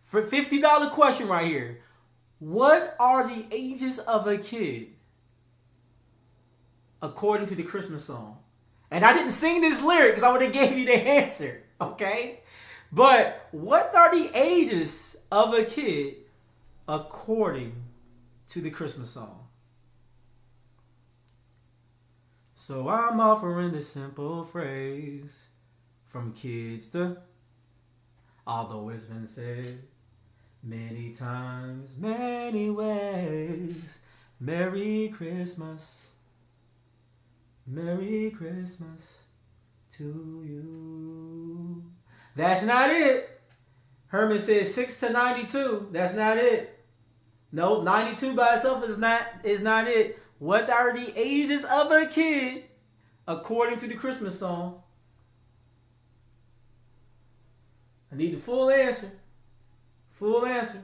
Speaker 2: For $50 question right here. What are the ages of a kid according to the Christmas song? And I didn't sing this lyric because I would have gave you the answer. Okay? But what are the ages of a kid according to the Christmas song? So I'm offering this simple phrase from kids to, although it's been said many times, many ways, Merry Christmas. Merry Christmas to you. That's not it. Herman says 6 to 92. That's not it. No, 92 by itself is not it. What are the ages of a kid according to the Christmas song? I need the full answer. Full answer.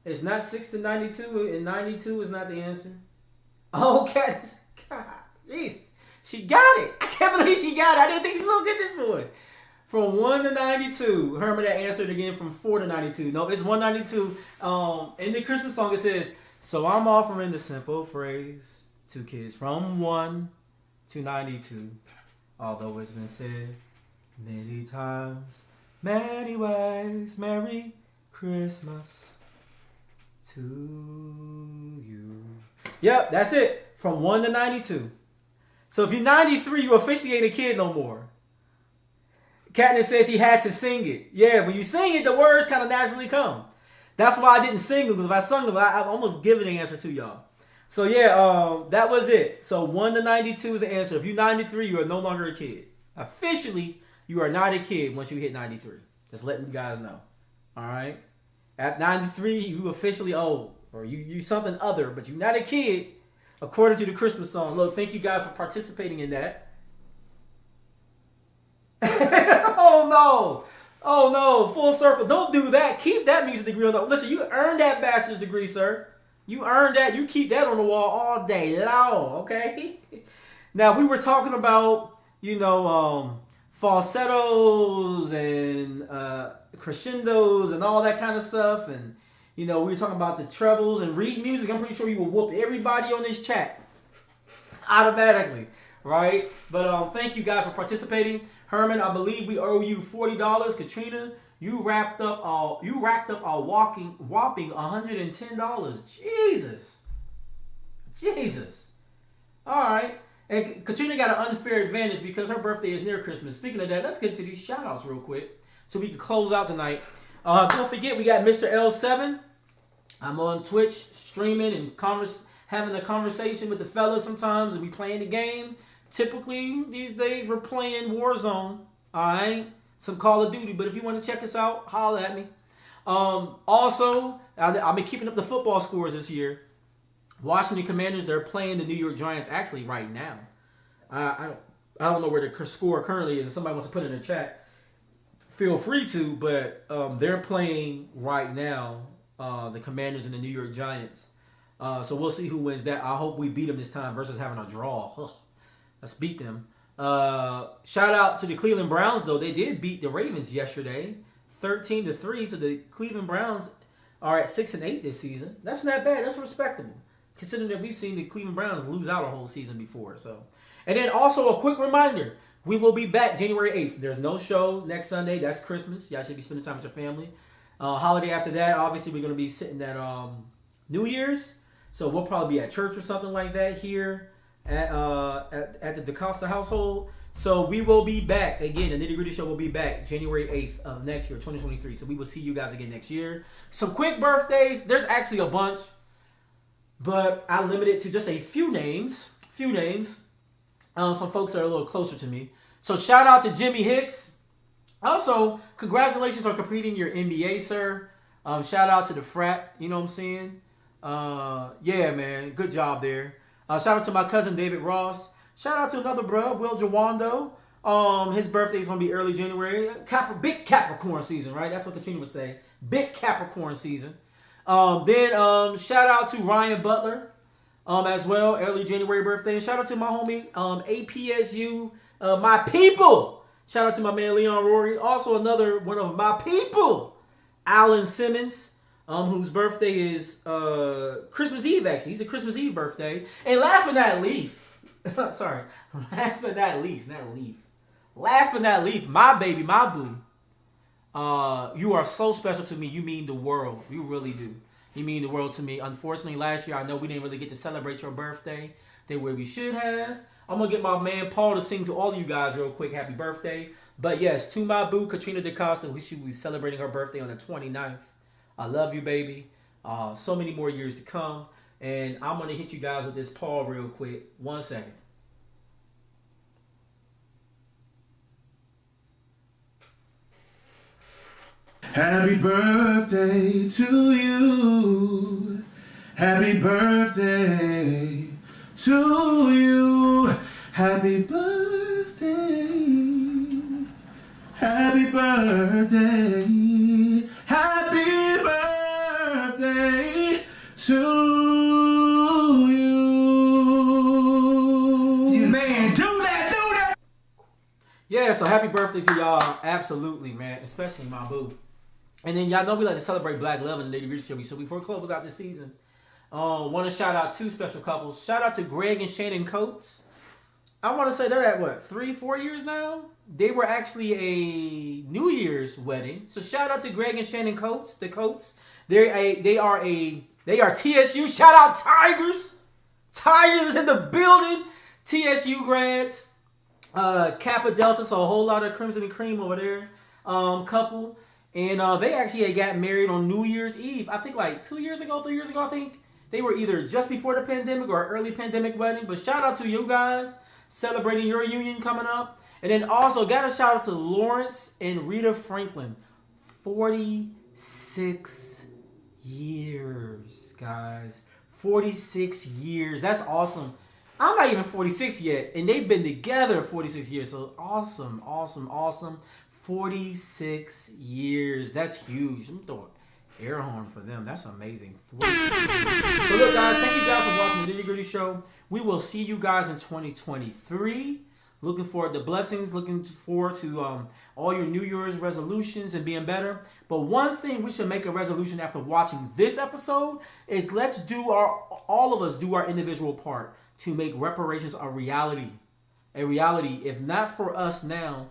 Speaker 2: It's not 6 to 92, and 92 is not the answer. Okay. God, Jesus. She got it. I can't believe she got it. I didn't think she was going to get this one. From 1 to 92. Herman that answered again from 4 to 92. No, it's 192. In the Christmas song it says, so I'm offering the simple phrase to kids from 1 to 92. Although it's been said many times, many ways, Merry Christmas to you. Yep, that's it. From 1 to 92. So if you're 93, you officially ain't a kid no more. Katniss says he had to sing it. Yeah, when you sing it, the words kind of naturally come. That's why I didn't sing them, because if I sung them, I almost give an answer to y'all. So yeah, that was it. So 1 to 92 is the answer. If you're 93, you are no longer a kid. Officially, you are not a kid once you hit 93. Just letting you guys know. All right? At 93, you officially old. Or you something other, but you're not a kid according to the Christmas song. Look, thank you guys for participating in that. Oh no, full circle. Don't do that. Keep that music degree on the... Listen, you earned that bachelor's degree, sir. You earned that. You keep that on the wall all day long, okay? Now, we were talking about, falsettos and crescendos and all that kind of stuff. And, we were talking about the trebles and reed music. I'm pretty sure you will whoop everybody on this chat automatically, right? But thank you guys for participating. Herman, I believe we owe you $40. Katrina, you racked up a whopping $110. Jesus. All right. And Katrina got an unfair advantage because her birthday is near Christmas. Speaking of that, let's get to these shout outs real quick so we can close out tonight. Don't forget, we got Mr. L7. I'm on Twitch streaming and having a conversation with the fellas sometimes, and we playing the game. Typically, these days, we're playing Warzone. All right? Some Call of Duty. But if you want to check us out, holla at me. Also, I've been keeping up the football scores this year. Washington Commanders, they're playing the New York Giants actually right now. I don't know where the score currently is. If somebody wants to put it in the chat, feel free to. But they're playing right now, the Commanders and the New York Giants. So we'll see who wins that. I hope we beat them this time versus having a draw. Let's beat them. Shout out to the Cleveland Browns, though. They did beat the Ravens yesterday, 13-3. So the Cleveland Browns are at 6-8 this season. That's not bad. That's respectable, considering that we've seen the Cleveland Browns lose out a whole season before. So, and then also a quick reminder: we will be back January 8th. There's no show next Sunday. That's Christmas. Y'all should be spending time with your family. Holiday after that, obviously, we're going to be sitting at New Year's. So we'll probably be at church or something like that here at the DaCosta household. So we will be back again. The Nitty Gritty Show will be back January 8th of next year, 2023. So we will see you guys again next year. Some quick birthdays. There's actually a bunch, but I limited it to just a few names. Some folks that are a little closer to me. So shout out to Jimmy Hicks. Also, congratulations on completing your MBA, sir. Shout out to the frat. You know what I'm saying? Yeah, man. Good job there. Shout out to my cousin David Ross. Shout out to another bro, Will Jawando. His birthday is going to be early January. Big Capricorn season, right? That's what Katrina would say. Big Capricorn season. Then shout out to Ryan Butler as well. Early January birthday. And shout out to my homie APSU, my people. Shout out to my man Leon Rory. Also another one of my people, Alan Simmons. Whose birthday is Christmas Eve, actually. He's a Christmas Eve birthday. And last but not least, last but not least, my baby, my boo. You are so special to me. You mean the world. You really do. You mean the world to me. Unfortunately, last year, I know we didn't really get to celebrate your birthday the way we should have. I'm going to get my man Paul to sing to all of you guys real quick. Happy birthday. But yes, to my boo, Katrina DaCosta, we should be celebrating her birthday on the 29th. I love you, baby. So many more years to come. And I'm going to hit you guys with this Paul real quick. 1 second.
Speaker 3: Happy birthday to you. Happy birthday to you. Happy birthday. Happy birthday. Happy birthday to you.
Speaker 2: Man, do that. Yeah, so happy birthday to y'all. Absolutely, man. Especially my boo. And then y'all know we like to celebrate Black love in the Nitty Gritty Show. So before we close out this season, want to shout out two special couples. Shout out to Greg and Shannon Coates. I want to say they're at what, 3-4 years now? They were actually a New Year's wedding. So shout out to Greg and Shannon Coates, the Coates. They are TSU. Shout out Tigers. Tigers is in the building. TSU grads. Kappa Delta, so a whole lot of Crimson and Cream over there. Couple. And they actually had got married on New Year's Eve. I think like 3 years ago, I think. They were either just before the pandemic or early pandemic wedding. But shout out to you guys celebrating your union coming up. And then also got a shout out to Lawrence and Rita Franklin. 46 years, guys. 46 years. That's awesome. I'm not even 46 yet. And they've been together 46 years. So awesome. 46 years. That's huge. I'm throwing air horn for them. That's amazing. So look, guys, thank you guys for watching the Nitty Gritty Show. We will see you guys in 2023. Looking forward to blessings. Looking forward to all your New Year's resolutions and being better. But one thing we should make a resolution after watching this episode is let's do all of us do our individual part to make reparations a reality. A reality, if not for us now,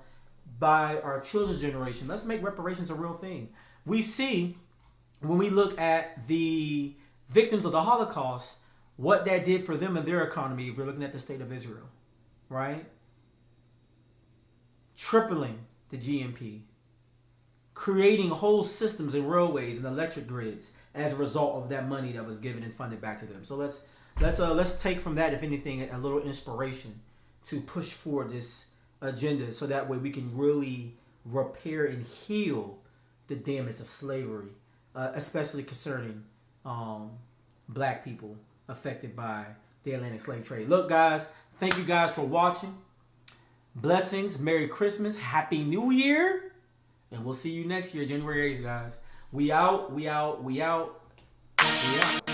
Speaker 2: by our children's generation. Let's make reparations a real thing. We see, when we look at the victims of the Holocaust, what that did for them and their economy. We're looking at the state of Israel, right? Tripling the GNP, creating whole systems and railways and electric grids as a result of that money that was given and funded back to them. So let's take from that, if anything, a little inspiration to push forward this agenda, so that way we can really repair and heal the damage of slavery, especially concerning black people affected by the Atlantic slave trade. Look, guys, thank you guys for watching. Blessings, Merry Christmas, Happy New Year, and we'll see you next year, January 8th, guys. We out, we out, we out, we out.